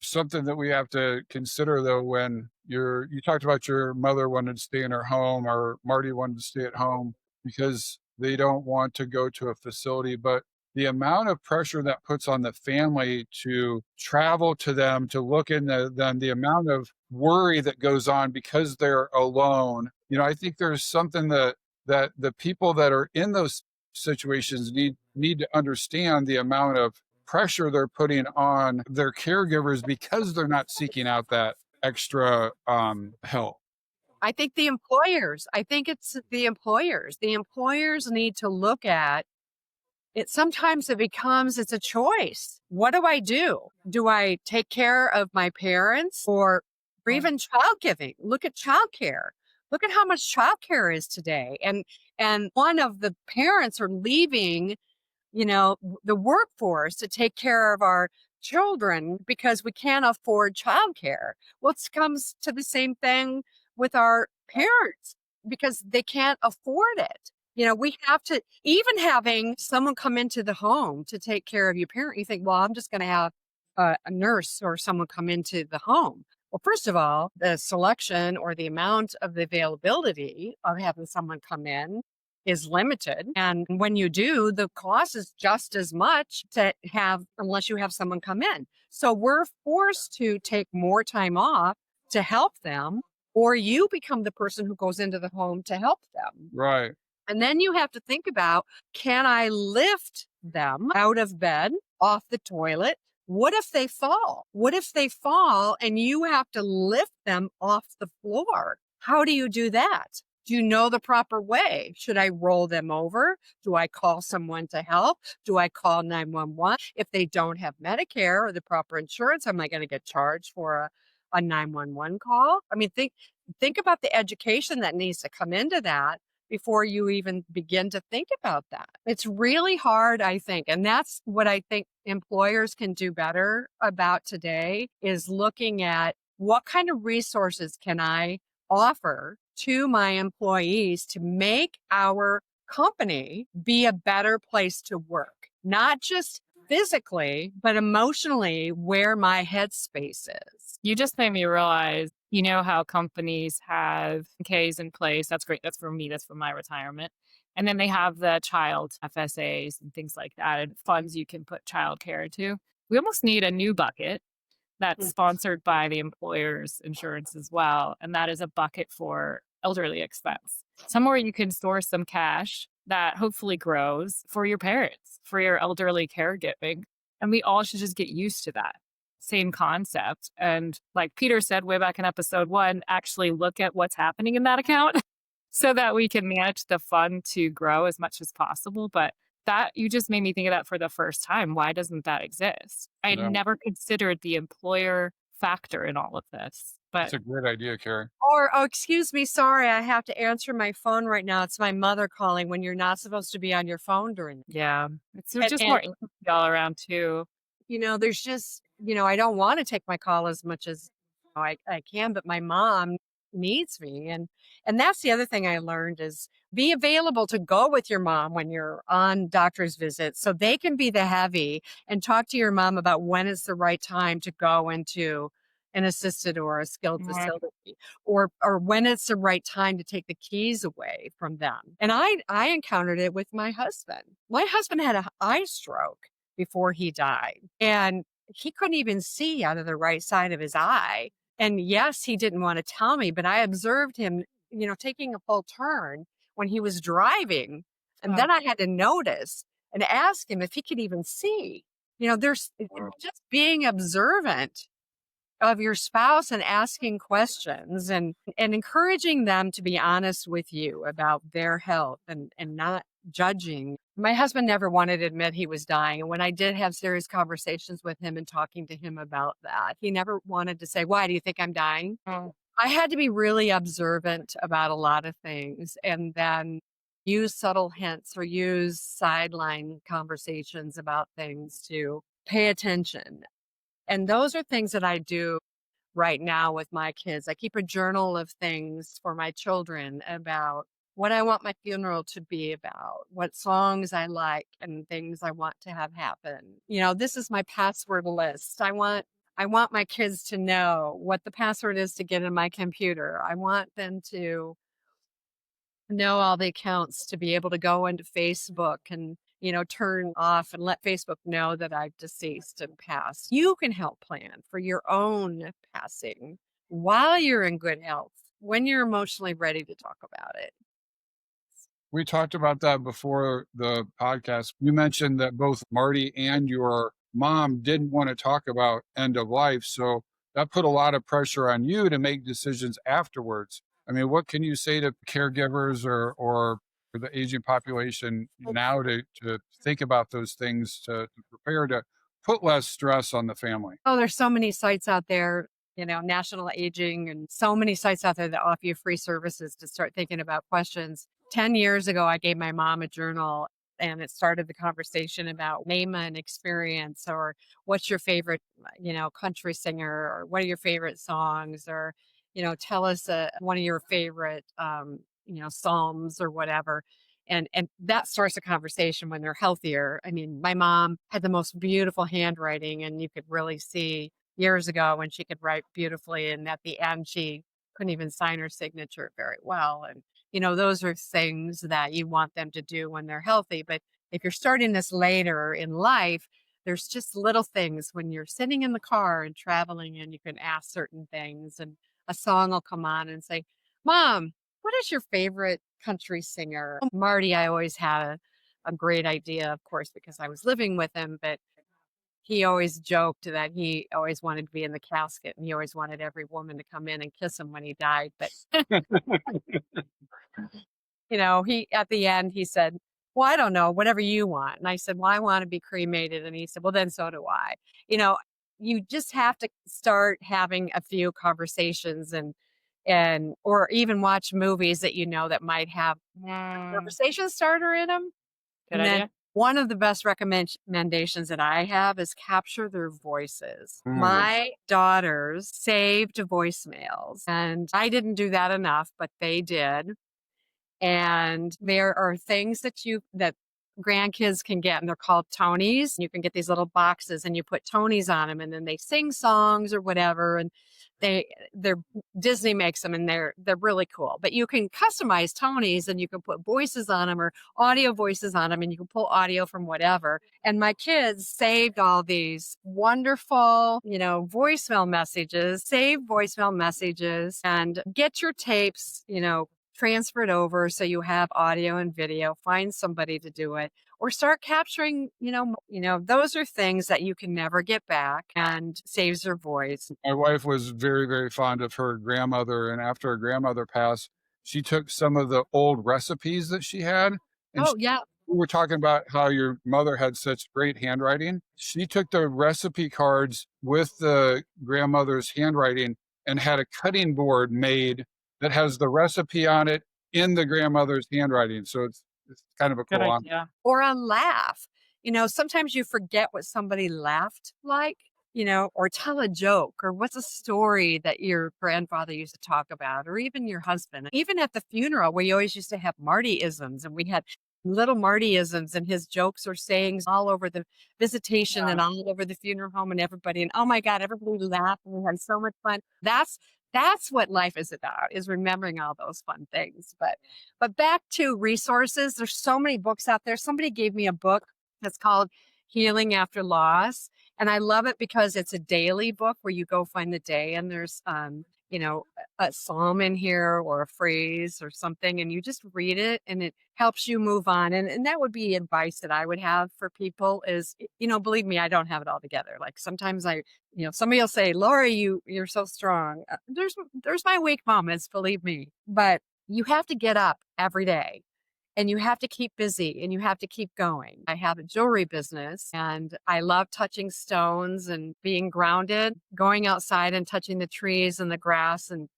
something that we have to consider though when you talked about your mother wanted to stay in her home or Marty wanted to stay at home because they don't want to go to a facility, but the amount of pressure that puts on the family to travel to them, to look into them, the amount of worry that goes on because they're alone. I think there's something that the people that are in those situations need to understand the amount of pressure they're putting on their caregivers because they're not seeking out that extra help. I think it's the employers. The employers need to look at it. Sometimes it's a choice. What do I do? Do I take care of my parents or even child giving? Look at childcare. Look at how much childcare is today. And one of the parents are leaving, the workforce to take care of our children because we can't afford childcare. Well, it comes to the same thing with our parents because they can't afford it. We have to, even having someone come into the home to take care of your parent, you think, well, I'm just going to have a nurse or someone come into the home. Well, first of all, the selection or the amount of the availability of having someone come in is limited. And when you do, the cost is just as much to have, unless you have someone come in. So we're forced to take more time off to help them, or you become the person who goes into the home to help them. Right. And then you have to think about, can I lift them out of bed, off the toilet? What if they fall? What if they fall and you have to lift them off the floor? How do you do that? Do you know the proper way? Should I roll them over? Do I call someone to help? Do I call 911? If they don't have Medicare or the proper insurance, am I going to get charged for a 911 call? I mean, think about the education that needs to come into that before you even begin to think about that. It's really hard, I think. And that's what I think employers can do better about today, is looking at what kind of resources can I offer to my employees to make our company be a better place to work. Not just physically, but emotionally where my headspace is. You just made me realize, you know how companies have Ks in place. That's great. That's for me. That's for my retirement. And then they have the child FSAs and things like that, and funds you can put childcare into. We almost need a new bucket that's Mm. sponsored by the employer's insurance as well. And that is a bucket for elderly expense. Somewhere you can store some cash that hopefully grows for your parents, for your elderly caregiving. And we all should just get used to that same concept. And like Peter said way back in episode 1, actually look at what's happening in that account so that we can manage the fund to grow as much as possible. But that you just made me think of that for the first time. Why doesn't that exist? I had Yeah, never considered the employer factor in all of this. that's But a great idea, Carrie. Or, oh, excuse me, sorry, I have to answer my phone right now. It's my mother calling when you're not supposed to be on your phone during. yeah, it's And, just and more empathy all around too. there's just, I don't want to take my call as much as I can, but my mom needs me. And that's the other thing I learned is be available to go with your mom when you're on doctor's visits so they can be the heavy and talk to your mom about when is the right time to go into an assisted or a skilled Mhm. facility or when it's the right time to take the keys away from them. And I encountered it with my husband. My husband had an eye stroke before he died. And he couldn't even see out of the right side of his eye. And yes, he didn't want to tell me, but I observed him, taking a full turn when he was driving. And Huh. then I had to notice and ask him if he could even see. There's Wow. just being observant of your spouse and asking questions and encouraging them to be honest with you about their health and not judging. My husband never wanted to admit he was dying. And when I did have serious conversations with him and talking to him about that, he never wanted to say, "Why do you think I'm dying?" Oh, I had to be really observant about a lot of things and then use subtle hints or use sideline conversations about things to pay attention. And those are things that I do right now with my kids. I keep a journal of things for my children about what I want my funeral to be about, what songs I like and things I want to have happen. This is my password list. I want my kids to know what the password is to get in my computer. I want them to know all the accounts to be able to go into Facebook and, turn off and let Facebook know that I've deceased and passed. You can help plan for your own passing while you're in good health, when you're emotionally ready to talk about it. We talked about that before the podcast. You mentioned that both Marty and your mom didn't want to talk about end of life. So that put a lot of pressure on you to make decisions afterwards. I mean, what can you say to caregivers or the aging population now to think about those things to prepare to put less stress on the family? Oh, there's so many sites out there, national aging and so many sites out there that offer you free services to start thinking about questions. 10 years ago, I gave my mom a journal and it started the conversation about name an experience or what's your favorite, country singer or what are your favorite songs or, tell us one of your favorite, psalms or whatever. And that starts a conversation when they're healthier. I mean, my mom had the most beautiful handwriting, and you could really see years ago when she could write beautifully, and at the end, she couldn't even sign her signature very well. And, those are things that you want them to do when they're healthy. But if you're starting this later in life, there's just little things when you're sitting in the car and traveling, and you can ask certain things, and a song will come on and say, "Mom, what is your favorite country singer?" Marty, I always had a great idea, of course, because I was living with him, but he always joked that he always wanted to be in the casket and he always wanted every woman to come in and kiss him when he died. But, he, at the end, he said, "Well, I don't know, whatever you want." And I said, "Well, I want to be cremated." And he said, "Well, then so do I." You know, you just have to start having a few conversations and or even watch movies that that might have mm, conversation starter in them. good And then idea. one of the best recommendations that I have is capture their voices. Mm. My daughters saved voicemails, and I didn't do that enough, but they did. And there are things that grandkids can get, and they're called Tonys. You can get these little boxes and you put Tonys on them, and then they sing songs or whatever. And they're Disney makes them, and they're really cool. But you can customize Tonys, and you can put voices on them or audio voices on them, and you can pull audio from whatever. And my kids saved all these wonderful, voicemail messages, save voicemail messages, and get your tapes, transferred over so you have audio and video. Find somebody to do it, or start capturing. Those are things that you can never get back, and saves your voice. My wife was very, very fond of her grandmother, and after her grandmother passed, she took some of the old recipes that she had, and Oh yeah. we were talking about how your mother had such great handwriting. She took the recipe cards with the grandmother's handwriting and had a cutting board made that has the recipe on it in the grandmother's handwriting. So it's kind of a Good cool idea. Or a laugh. Sometimes you forget what somebody laughed like, or tell a joke, or what's a story that your grandfather used to talk about, or even your husband. Even at the funeral, we always used to have Marty isms, and we had little Marty isms, and his jokes or sayings all over the visitation and all over the funeral home and everybody. And oh my God, everybody laughed and we had so much fun. That's what life is about, is remembering all those fun things. But back to resources, there's so many books out there. Somebody gave me a book that's called Healing After Loss. And I love it because it's a daily book where you go find the day, and there's, a psalm in here or a phrase or something, and you just read it and it helps you move on. And that would be advice that I would have for people is, believe me, I don't have it all together. Like sometimes somebody will say, Lori, you're so strong. There's my weak moments, believe me, but you have to get up every day. And you have to keep busy, and you have to keep going. I have a jewelry business, and I love touching stones and being grounded, going outside and touching the trees and the grass, and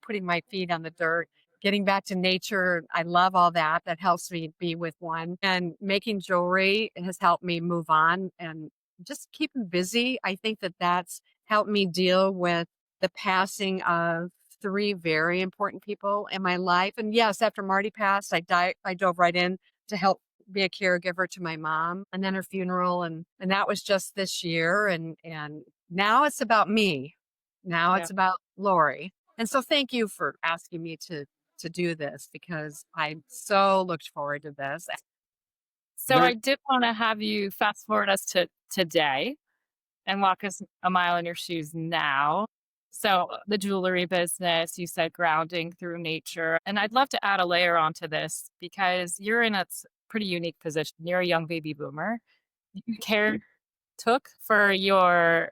putting my feet on the dirt, getting back to nature. I love all that. That helps me be with one. And making jewelry has helped me move on, and just keeping busy. I think that that's helped me deal with the passing of three very important people in my life. And yes, after Marty passed, I dove right in to help be a caregiver to my mom, and then her funeral. And that was just this year. And now it's about me. Now Yeah. it's about Lori. And so thank you for asking me to do this, because I so looked forward to this. So one. I did want to have you fast forward us to today and walk us a mile in your shoes now. So the jewelry business, you said grounding through nature. And I'd love to add a layer onto this because you're in a pretty unique position. You're a young baby boomer. You took for your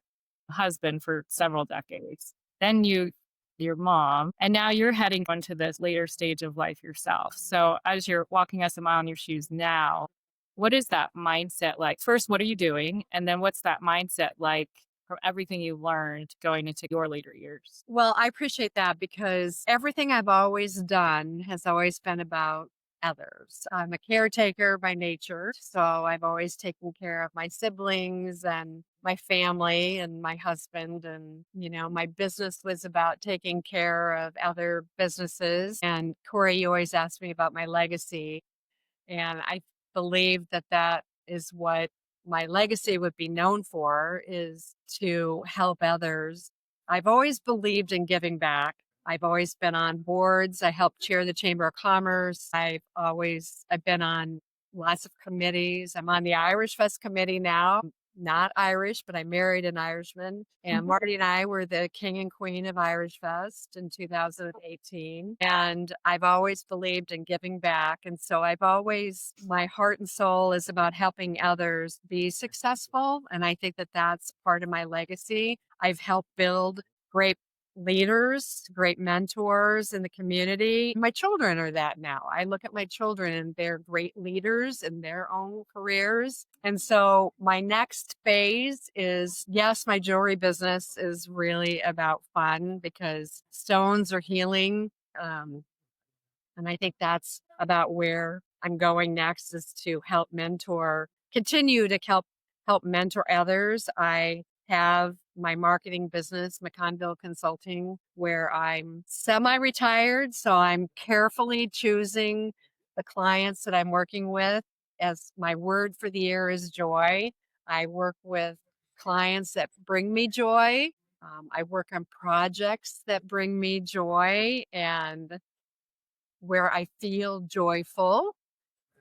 husband for several decades. Then your mom, and now you're heading into this later stage of life yourself. So as you're walking us a mile in your shoes now, what is that mindset like? First, what are you doing? And then what's that mindset like from everything you learned going into your later years? Well, I appreciate that, because everything I've always done has always been about others. I'm a caretaker by nature, so I've always taken care of my siblings and my family and my husband. And, my business was about taking care of other businesses. And Corey, you always ask me about my legacy. And I believe that that is what my legacy would be known for, is to help others. I've always believed in giving back. I've always been on boards. I helped chair the Chamber of Commerce. I've been on lots of committees. I'm on the Irish Fest committee now. Not Irish, but I married an Irishman. And Marty and I were the king and queen of Irish Fest in 2018. And I've always believed in giving back. And so my heart and soul is about helping others be successful. And I think that that's part of my legacy. I've helped build great leaders, great mentors in the community. My children are that now. I look at my children and they're great leaders in their own careers. And so my next phase is, yes, my jewelry business is really about fun, because stones are healing. And I think that's about where I'm going next, is to continue to help mentor others. I have my marketing business, McConville Consulting, where I'm semi-retired. So I'm carefully choosing the clients that I'm working with, as my word for the year is joy. I work with clients that bring me joy. I work on projects that bring me joy and where I feel joyful.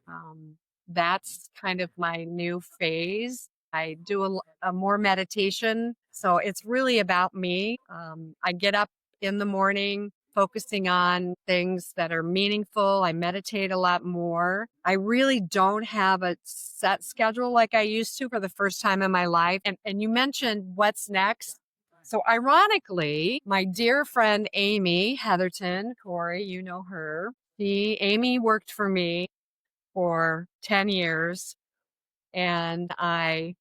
Um, that's kind of my new phase. I do a more meditation. So it's really about me. I get up in the morning focusing on things that are meaningful. I meditate a lot more. I really don't have a set schedule like I used to for the first time in my life. And you mentioned what's next. So ironically, my dear friend Amy Heatherton, Corey, you know her. Amy worked for me for 10 years, and I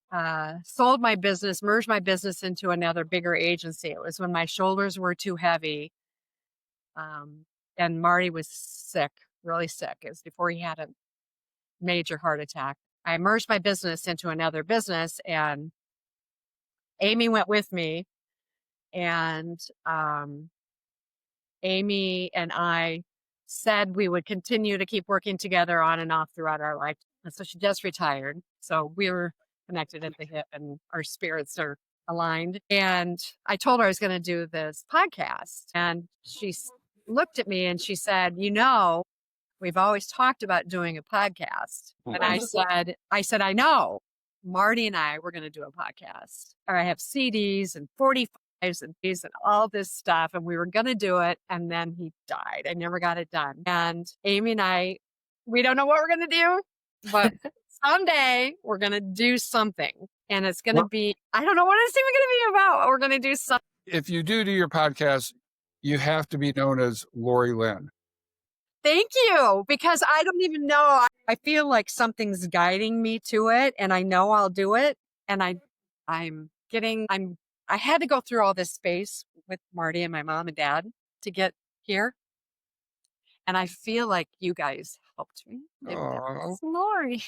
sold my business, merged my business into another bigger agency. It was when my shoulders were too heavy. And Marty was sick, really sick. It was before he had a major heart attack. I merged my business into another business, and Amy went with me. And Amy and I said we would continue to keep working together on and off throughout our life. And so she just retired. So we were connected at the hip and our spirits are aligned. And I told her I was going to do this podcast. And she looked at me and she said, we've always talked about doing a podcast. And I said, I know. Marty and I were going to do a podcast. Or I have CDs and 45s and these and all this stuff. And we were going to do it. And then he died. I never got it done. And Amy and I, we don't know what we're going to do, but someday we're going to do something. And it's going to be, I don't know what it's even going to be about. But we're going to do something. If you do your podcast, you have to be known as Lori Lynn. Thank you, because I don't even know. I feel like something's guiding me to it, and I know I'll do it. And I had to go through all this space with Marty and my mom and dad to get here. And I feel like you guys helped me. Oh, Lori.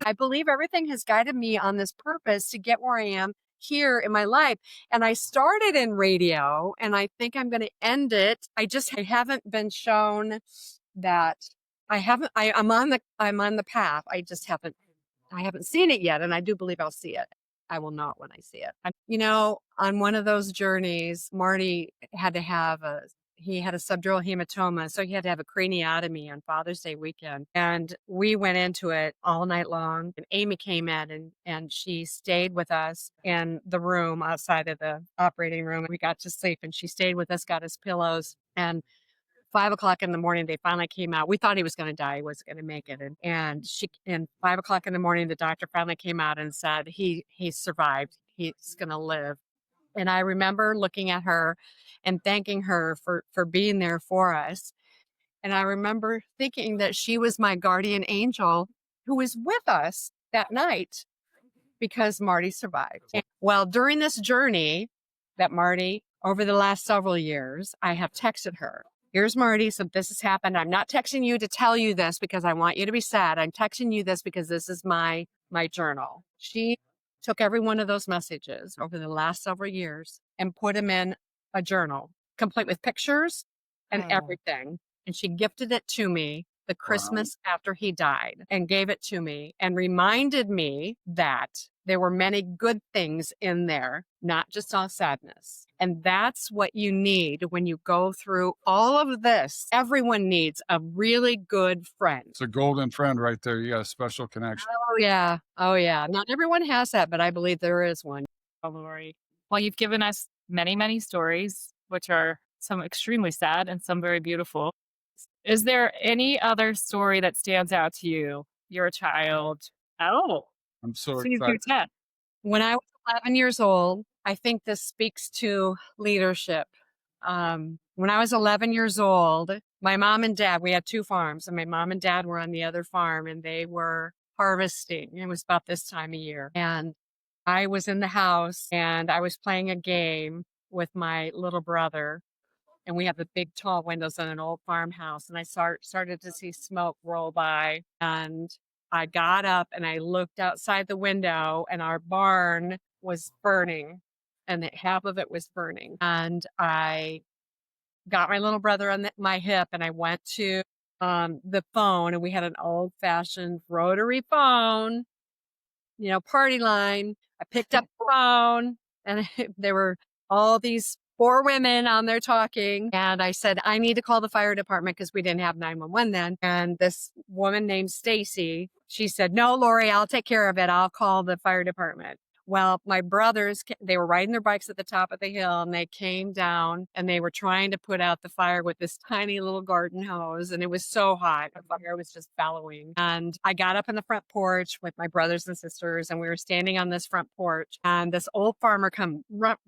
I believe everything has guided me on this purpose to get where I am here in my life. And I started in radio, and I think I'm going to end it. I haven't been shown that I'm on the path. I haven't seen it yet. And I do believe I'll see it. I will know it when I see it. On one of those journeys, Marty had to have he had a subdural hematoma. So he had to have a craniotomy on Father's Day weekend. And we went into it all night long. And Amy came in and she stayed with us in the room outside of the operating room. We got to sleep and she stayed with us, got us pillows. And 5:00 in the morning, they finally came out. We thought he was going to die. He wasn't going to make it. And 5:00 in the morning, the doctor finally came out and said, he survived. He's going to live. And I remember looking at her and thanking her for being there for us. And I remember thinking that she was my guardian angel who was with us that night because Marty survived. Well, during this journey that Marty, over the last several years, I have texted her. Here's Marty. So this has happened. I'm not texting you to tell you this because I want you to be sad. I'm texting you this because this is my journal. She took every one of those messages over the last several years and put them in a journal, complete with pictures and everything. And she gifted it to me the Christmas after he died and gave it to me and reminded me that there were many good things in there, not just all sadness. And that's what you need when you go through all of this. Everyone needs a really good friend. It's a golden friend right there. You got a special connection. Oh, yeah. Oh, yeah. Not everyone has that, but I believe there is one. Oh, Lori. Well, you've given us many, many stories, which are some extremely sad and some very beautiful. Is there any other story that stands out to you? You're a child. Oh, I'm so please do excited. tell. When I was 11 years old, I think this speaks to leadership. When I was 11 years old, my mom and dad, we had 2 farms, and my mom and dad were on the other farm, and they were harvesting. It was about this time of year. And I was in the house, and I was playing a game with my little brother. And we have the big tall windows on an old farmhouse. And I started to see smoke roll by. And I got up and I looked outside the window, and our barn was burning, and half of it was burning. And I got my little brother on my hip, and I went to the phone, and we had an old fashioned rotary phone, party line. I picked up the phone and there were all these four women on there talking. And I said, I need to call the fire department because we didn't have 911 then. And this woman named Stacy, she said, no, Lori, I'll take care of it. I'll call the fire department. Well, my brothers, they were riding their bikes at the top of the hill and they came down and they were trying to put out the fire with this tiny little garden hose. And it was so hot. The fire was just bellowing. And I got up in the front porch with my brothers and sisters and we were standing on this front porch and this old farmer come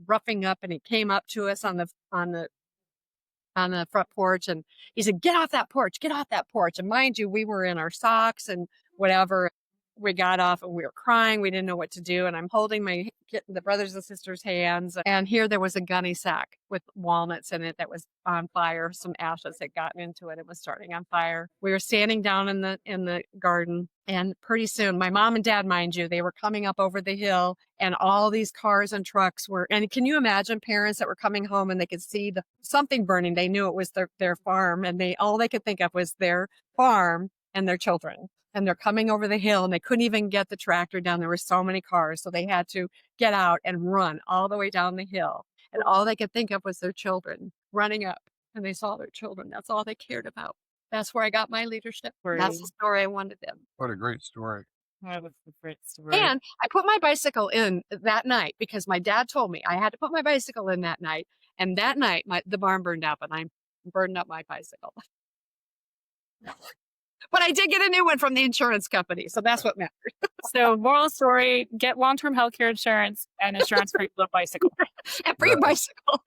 roughing up and he came up to us on the front porch and he said, get off that porch, get off that porch. And mind you, we were in our socks and whatever. We got off and we were crying. We didn't know what to do. And I'm holding the brothers and sisters' hands. And here there was a gunny sack with walnuts in it that was on fire. Some ashes had gotten into it. It was starting on fire. We were standing down in the garden. And pretty soon, my mom and dad, mind you, they were coming up over the hill and all these cars and trucks and can you imagine parents that were coming home and they could see something burning? They knew it was their farm and all they could think of was their farm and their children. And they're coming over the hill and they couldn't even get the tractor down. There were so many cars. So they had to get out and run all the way down the hill. And all they could think of was their children running up and they saw their children. That's all they cared about. That's where I got my leadership. That's the story I wanted them. What a great story. That was a great story. And I put my bicycle in that night because my dad told me I had to put my bicycle in that night. And that night, the barn burned up and I burned up my bicycle. But I did get a new one from the insurance company. So that's what matters. So moral story, get long-term healthcare insurance and insurance for your little bicycle. And for your bicycle.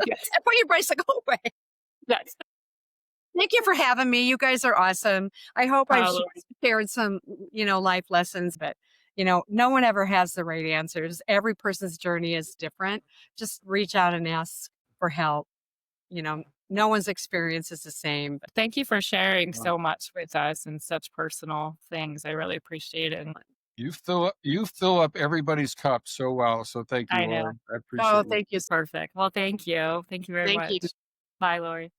Yes. And put your bicycle away. Yes. Thank you for having me. You guys are awesome. I hope I've shared some, life lessons, but, no one ever has the right answers. Every person's journey is different. Just reach out and ask for help. No one's experience is the same. Thank you for sharing so much with us and such personal things. I really appreciate it. You fill up everybody's cup so well. So thank you, I know. Lori. I appreciate it. Thank you. Perfect. Well, thank you. Thank you very much. Thank you. Bye, Lori.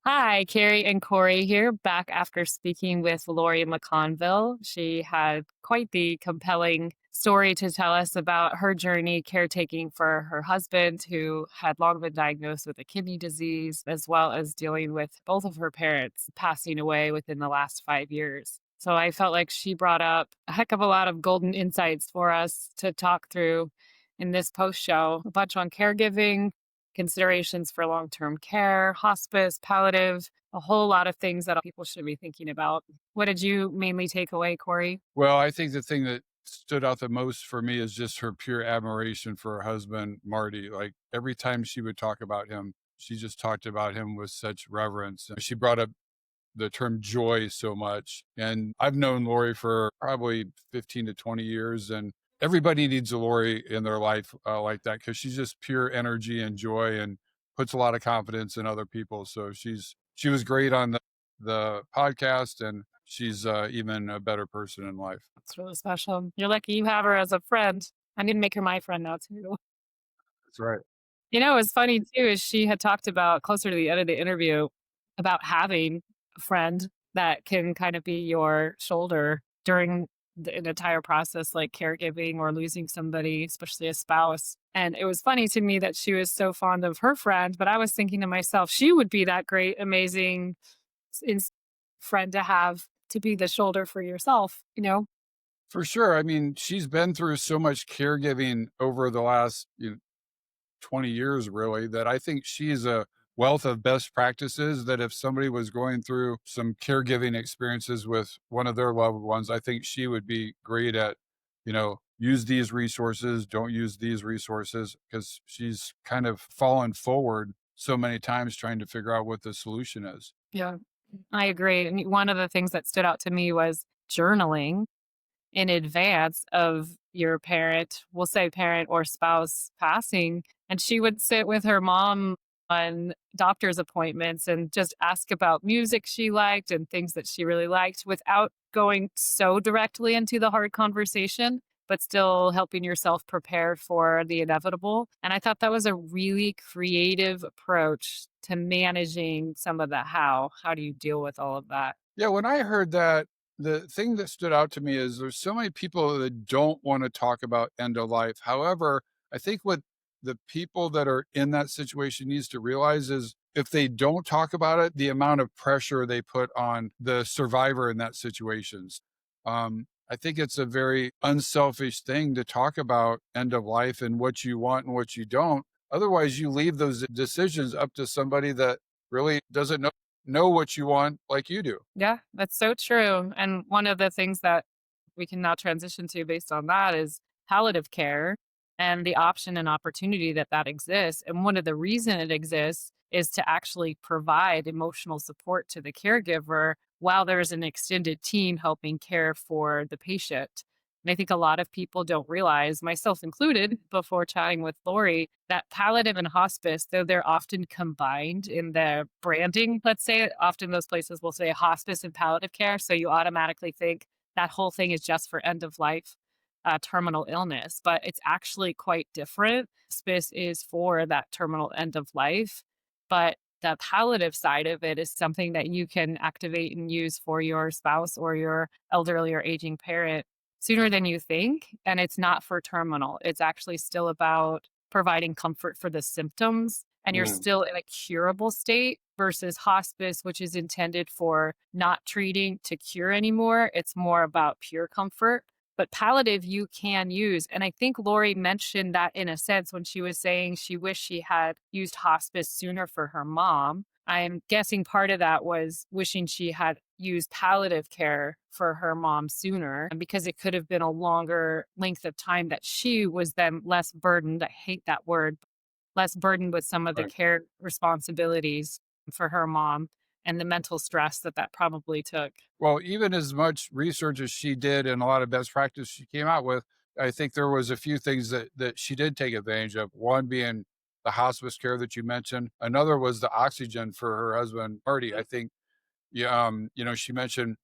Hi, Carrie and Corey here, back after speaking with Lori McConville. She had quite the compelling story to tell us about her journey caretaking for her husband, who had long been diagnosed with a kidney disease, as well as dealing with both of her parents passing away within the last 5 years. So I felt like she brought up a heck of a lot of golden insights for us to talk through in this post show, a bunch on caregiving, considerations for long-term care, hospice, palliative, a whole lot of things that people should be thinking about. What did you mainly take away, Corey? Well, I think the thing that stood out the most for me is just her pure admiration for her husband, Marty. Like every time she would talk about him, she just talked about him with such reverence. She brought up the term joy so much. And I've known Lori for probably 15 to 20 years. And everybody needs a Lori in their life like that because she's just pure energy and joy and puts a lot of confidence in other people. So she was great on the podcast and she's even a better person in life. It's really special. You're lucky you have her as a friend. I need to make her my friend now too. That's right. What's funny too is she had talked about closer to the end of the interview about having a friend that can kind of be your shoulder during an entire process like caregiving or losing somebody, especially a spouse. And it was funny to me that she was so fond of her friend, but I was thinking to myself, she would be that great, amazing friend to have to be the shoulder for yourself, For sure. I mean, she's been through so much caregiving over the last 20 years, really, that I think she's a wealth of best practices that if somebody was going through some caregiving experiences with one of their loved ones, I think she would be great at, use these resources, don't use these resources, because she's kind of fallen forward so many times trying to figure out what the solution is. Yeah, I agree. And one of the things that stood out to me was journaling in advance of your parent, we'll say parent or spouse passing. And she would sit with her mom on doctor's appointments and just ask about music she liked and things that she really liked without going so directly into the hard conversation, but still helping yourself prepare for the inevitable. And I thought that was a really creative approach to managing some of the how. How do you deal with all of that? Yeah, when I heard that, the thing that stood out to me is there's so many people that don't want to talk about end of life. However, I think what the people that are in that situation needs to realize is if they don't talk about it, the amount of pressure they put on the survivor in that situations. I think it's a very unselfish thing to talk about end of life and what you want and what you don't. Otherwise, you leave those decisions up to somebody that really doesn't know what you want like you do. Yeah, that's so true. And one of the things that we can now transition to based on that is palliative care and the option and opportunity that that exists. And one of the reason it exists is to actually provide emotional support to the caregiver while there's an extended team helping care for the patient. And I think a lot of people don't realize, myself included, before chatting with Lori, that palliative and hospice, though they're often combined in the branding, let's say, often those places will say hospice and palliative care. So you automatically think that whole thing is just for end of life, terminal illness, but it's actually quite different. Hospice is for that terminal end of life, but the palliative side of it is something that you can activate and use for your spouse or your elderly or aging parent sooner than you think. And it's not for terminal. It's actually still about providing comfort for the symptoms. And you're Mm. still in a curable state versus hospice, which is intended for not treating to cure anymore. It's more about pure comfort. But palliative you can use. And I think Lori mentioned that in a sense when she was saying she wished she had used hospice sooner for her mom. I'm guessing part of that was wishing she had used palliative care for her mom sooner because it could have been a longer length of time that she was then less burdened. I hate that word, less burdened with some of the Right. care responsibilities for her mom and the mental stress that that probably took. Well, even as much research as she did and a lot of best practice she came out with, I think there was a few things that she did take advantage of. One being the hospice care that you mentioned. Another was the oxygen for her husband, Marty. I think, yeah, she mentioned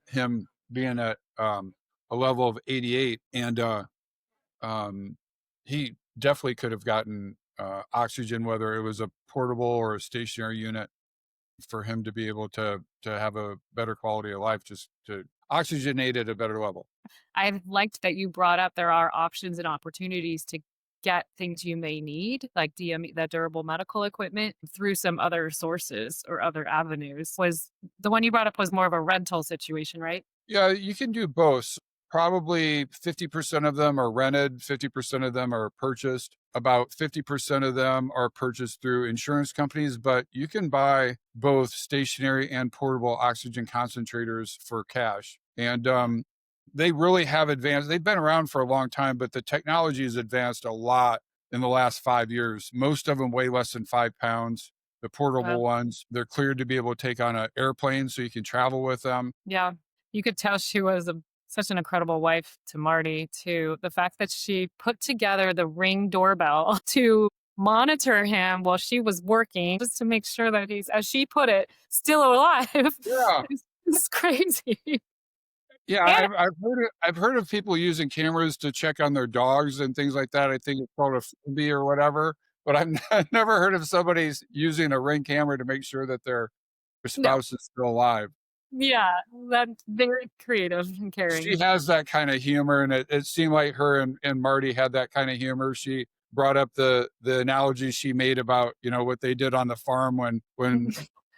him being at a level of 88, and um, he definitely could have gotten oxygen, whether it was a portable or a stationary unit for him to be able to have a better quality of life, just to oxygenate at a better level. I liked that you brought up there are options and opportunities to get things you may need, like DME, the durable medical equipment, through some other sources or other avenues. Was the one you brought up was more of a rental situation, right? Yeah, you can do both. Probably 50% of them are rented, 50% of them are purchased. About 50% of them are purchased through insurance companies, but you can buy both stationary and portable oxygen concentrators for cash. And they really have advanced. They've been around for a long time, but the technology has advanced a lot in the last 5 years. Most of them weigh less than 5 pounds. The portable Wow. ones, they're cleared to be able to take on an airplane so you can travel with them. Yeah. You could tell she was such an incredible wife to Marty, too. The fact that she put together the Ring doorbell to monitor him while she was working, just to make sure that he's, as she put it, still alive. Yeah. It's crazy. Yeah, And I've heard of people using cameras to check on their dogs and things like that. I think it's called a Frisbee or whatever, but I've I've never heard of somebody's using a Ring camera to make sure that their no, spouse is still alive. yeah, that's very creative and She caring. has that kinda humor, and it seemed like her and Marty had that kinda humor. She brought up the analogy she made about, what they did on the farm when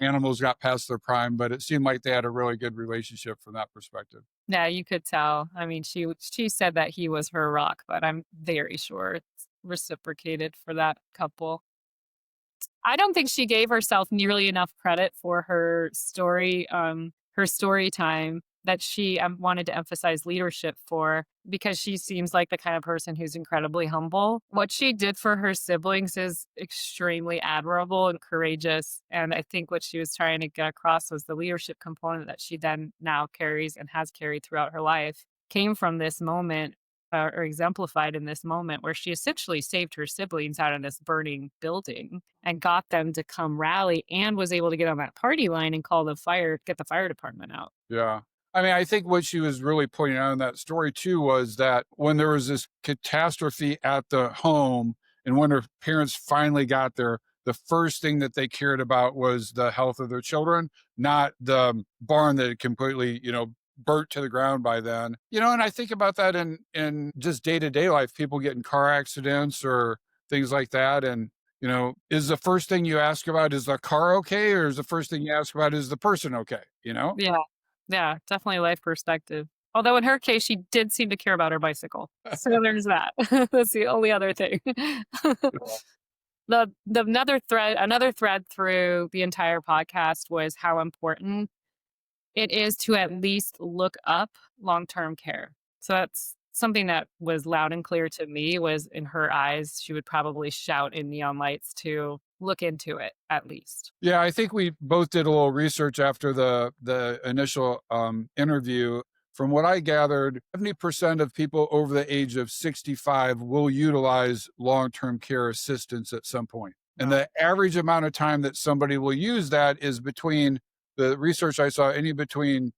animals got past their prime, but it seemed like they had a really good relationship from that perspective. Yeah, you could tell. I mean, she said that he was her rock, but I'm very sure it's reciprocated for that couple. I don't think she gave herself nearly enough credit for her story time that she wanted to emphasize leadership for because she seems like the kind of person who's incredibly humble. What she did for her siblings is extremely admirable and courageous. And I think what she was trying to get across was the leadership component that she then now carries and has carried throughout her life came from this moment or exemplified in this moment where she essentially saved her siblings out of this burning building and got them to come rally and was able to get on that party line and call the fire, get the fire department out. Yeah. I mean, I think what she was really pointing out in that story too was that when there was this catastrophe at the home and when her parents finally got there, the first thing that they cared about was the health of their children, not the barn that had completely, burnt to the ground by then. And I think about that in just day-to-day life, people get in car accidents or things like that. And is the first thing you ask about, is the car okay? Or is the first thing you ask about, is the person okay? Yeah. Yeah, definitely life perspective. Although in her case, she did seem to care about her bicycle. So there's that. That's the only other thing. The another thread through the entire podcast was how important it is to at least look up long-term care. So that's something that was loud and clear to me. Was in her eyes, she would probably shout in neon lights to look into it at least. Yeah, I think we both did a little research after the initial interview. From what I gathered, 70% of people over the age of 65 will utilize long-term care assistance at some point. And Wow. the average amount of time that somebody will use that is between, the research I saw, any between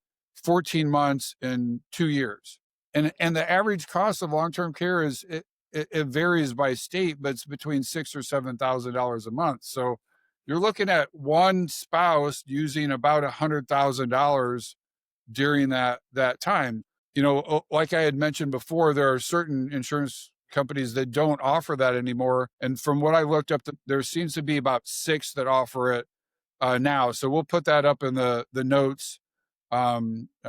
14 months and 2 years. And the average cost of long-term care it varies by state, but it's between $6,000 or $7,000 a month. So you're looking at one spouse using about $100,000 during that time. Like I had mentioned before, there are certain insurance companies that don't offer that anymore. And from what I looked up, there seems to be about six that offer it now. So we'll put that up in the notes for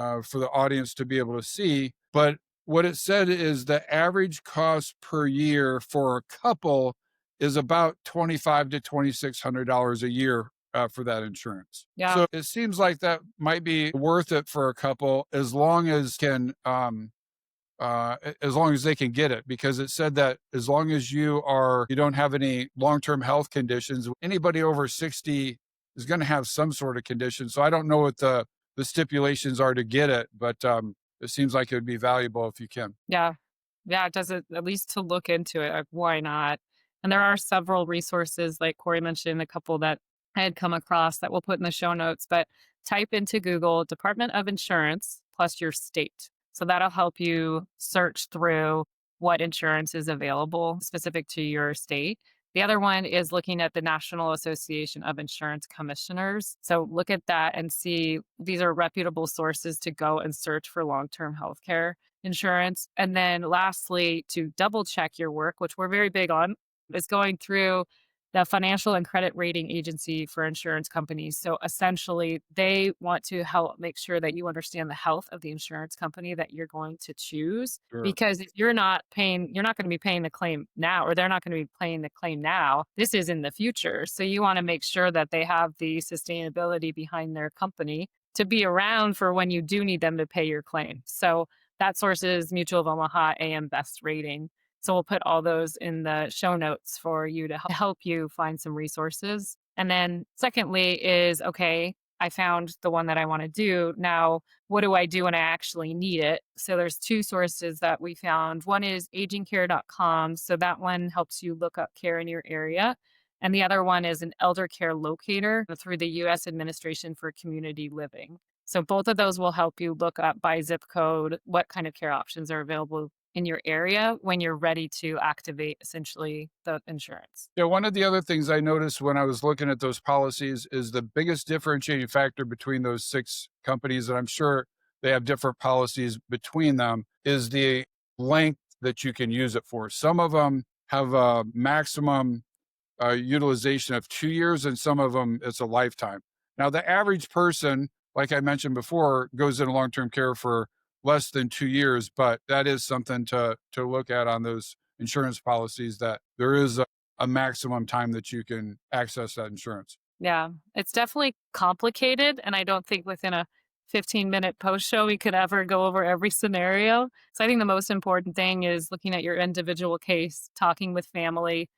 the audience to be able to see. But what it said is the average cost per year for a couple is about $2,500 to $2,600 a year for that insurance. Yeah. So it seems like that might be worth it for a couple as long as as long as they can get it, because it said that as long as you don't have any long-term health conditions, anybody over 60 is going to have some sort of condition. So I don't know what the stipulations are to get it, but it seems like it would be valuable if you can. Yeah. Yeah, it does it at least to look into it, like, why not? And there are several resources, like Corey mentioned, a couple that I had come across that we'll put in the show notes, but type into Google Department of Insurance plus your state. So that'll help you search through what insurance is available specific to your state. The other one is looking at the National Association of Insurance Commissioners. So look at that and see, these are reputable sources to go and search for long-term healthcare insurance. And then lastly, to double check your work, which we're very big on, is going through the Financial and Credit Rating Agency for insurance companies. So essentially, they want to help make sure that you understand the health of the insurance company that you're going to choose. Sure. Because if you're not going to be paying the claim now, or they're not going to be paying the claim now, this is in the future. So you want to make sure that they have the sustainability behind their company to be around for when you do need them to pay your claim. So that source is Mutual of Omaha AM Best Rating. So we'll put all those in the show notes for you to help you find some resources. And then secondly is, okay, I found the one that I want to do. Now, what do I do when I actually need it? So there's two sources that we found. One is agingcare.com. So that one helps you look up care in your area. And the other one is an elder care locator through the U.S. Administration for Community Living. So both of those will help you look up by zip code what kind of care options are available in your area when you're ready to activate essentially the insurance. Yeah, one of the other things I noticed when I was looking at those policies is the biggest differentiating factor between those six companies, and I'm sure they have different policies between them, is the length that you can use it for. Some of them have a maximum utilization of 2 years, and some of them it's a lifetime. Now, the average person, like I mentioned before, goes into long-term care for less than 2 years, but that is something to look at on those insurance policies, that there is a maximum time that you can access that insurance. Yeah, it's definitely complicated. And I don't think within a 15-minute post show we could ever go over every scenario. So I think the most important thing is looking at your individual case, talking with family,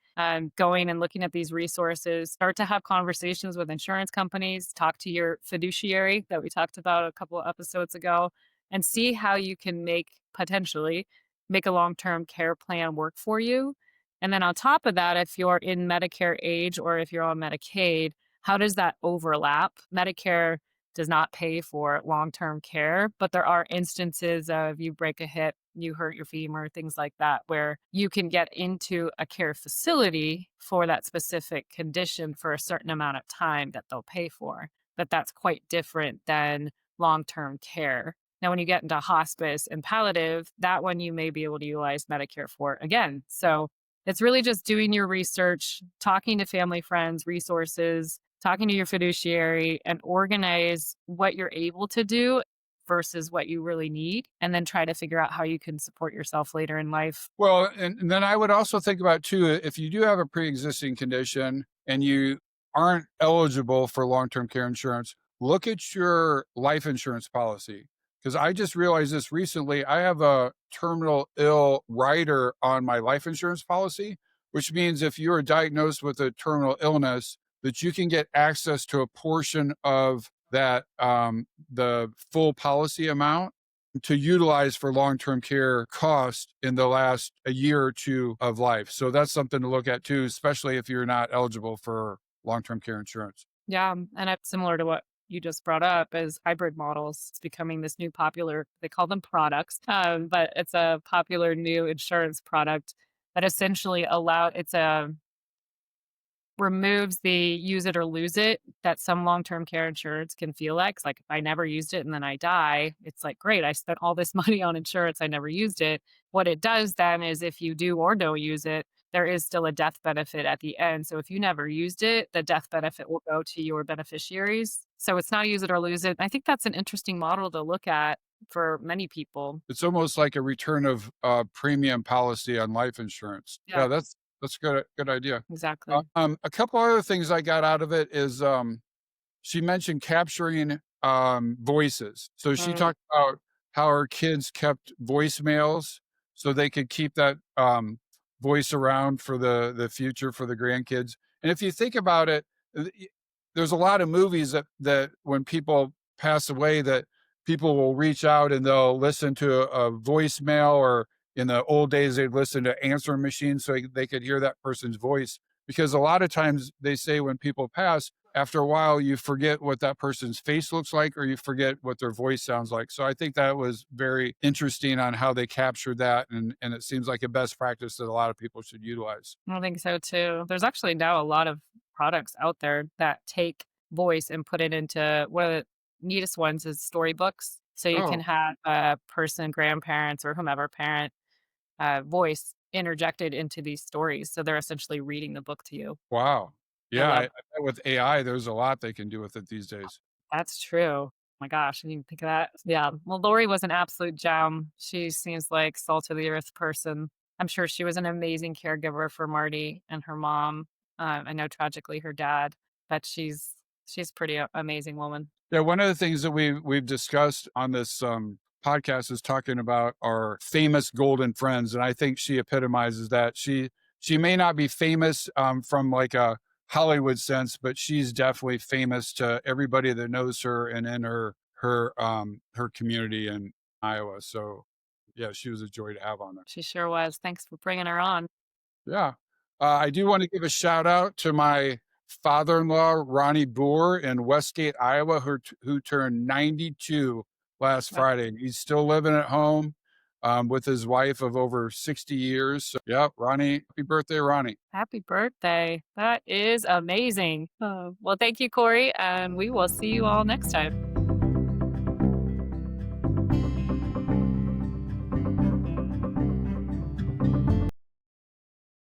going and looking at these resources, start to have conversations with insurance companies, talk to your fiduciary that we talked about a couple of episodes ago, and see how you can potentially make a long-term care plan work for you. And then on top of that, if you're in Medicare age or if you're on Medicaid, how does that overlap? Medicare does not pay for long-term care, but there are instances of you break a hip, you hurt your femur, things like that, where you can get into a care facility for that specific condition for a certain amount of time that they'll pay for. But that's quite different than long-term care. Now, when you get into hospice and palliative, that one you may be able to utilize Medicare for again. So it's really just doing your research, talking to family, friends, resources, talking to your fiduciary, and organize what you're able to do versus what you really need, and then try to figure out how you can support yourself later in life. Well, and then I would also think about too, if you do have a pre-existing condition and you aren't eligible for long-term care insurance, look at your life insurance policy. Because I just realized this recently. I have a terminal ill rider on my life insurance policy, which means if you are diagnosed with a terminal illness, that you can get access to a portion of that, the full policy amount to utilize for long-term care cost in the last a year or two of life. So that's something to look at too, especially if you're not eligible for long-term care insurance. Yeah, and it's similar to what you just brought up is hybrid models. It's becoming this new popular, they call them products, but it's a popular new insurance product that essentially it's a removes the use it or lose it that some long-term care insurance can feel like. It's like if I never used it and then I die, it's like, great, I spent all this money on insurance, I never used it. What it does then is if you do or don't use it, there is still a death benefit at the end. So if you never used it, the death benefit will go to your beneficiaries. So it's not use it or lose it. I think that's an interesting model to look at for many people. It's almost like a return of premium policy on life insurance. Yeah, Yeah, that's good idea. exactly. A couple other things I got out of it is she mentioned capturing voices. So she Mm. talked about how her kids kept voicemails so they could keep that voice around for the future for the grandkids. And if you think about it, there's a lot of movies that when people pass away that people will reach out and they'll listen to a voicemail, or in the old days they'd listen to answering machines so they could hear that person's voice, because a lot of times they say when people pass, after a while you forget what that person's face looks like or you forget what their voice sounds like. So I think that was very interesting on how they captured that, and it seems like a best practice that a lot of people should utilize. I think so too. There's actually now a lot of products out there that take voice and put it into one of the neatest ones is storybooks. So you can Oh, have a person, grandparents, or whomever parent voice interjected into these stories. So they're essentially reading the book to you. wow. I Yeah, I love bet with AI, there's a lot they can do with it these days. That's true. My gosh, I didn't even think of that. Yeah. Well, Lori was an absolute gem. She seems like salt of the earth person. I'm sure she was an amazing caregiver for Marty and her mom. I know tragically her dad, but she's pretty amazing woman. Yeah, one of the things that we've discussed on this podcast is talking about our famous golden friends, and I think she epitomizes that. She may not be famous from like a Hollywood sense, but she's definitely famous to everybody that knows her and in her community in Iowa. So yeah, she was a joy to have on there. She sure was. Thanks for bringing her on. Yeah. I do want to give a shout out to my father-in-law, Ronnie Boer in Westgate, Iowa, who turned 92 last Wow. Friday. He's still living at home with his wife of over 60 years. So, yeah, Ronnie, happy birthday, Ronnie. Happy birthday. That is amazing. Well, thank you, Corey, and we will see you all next time.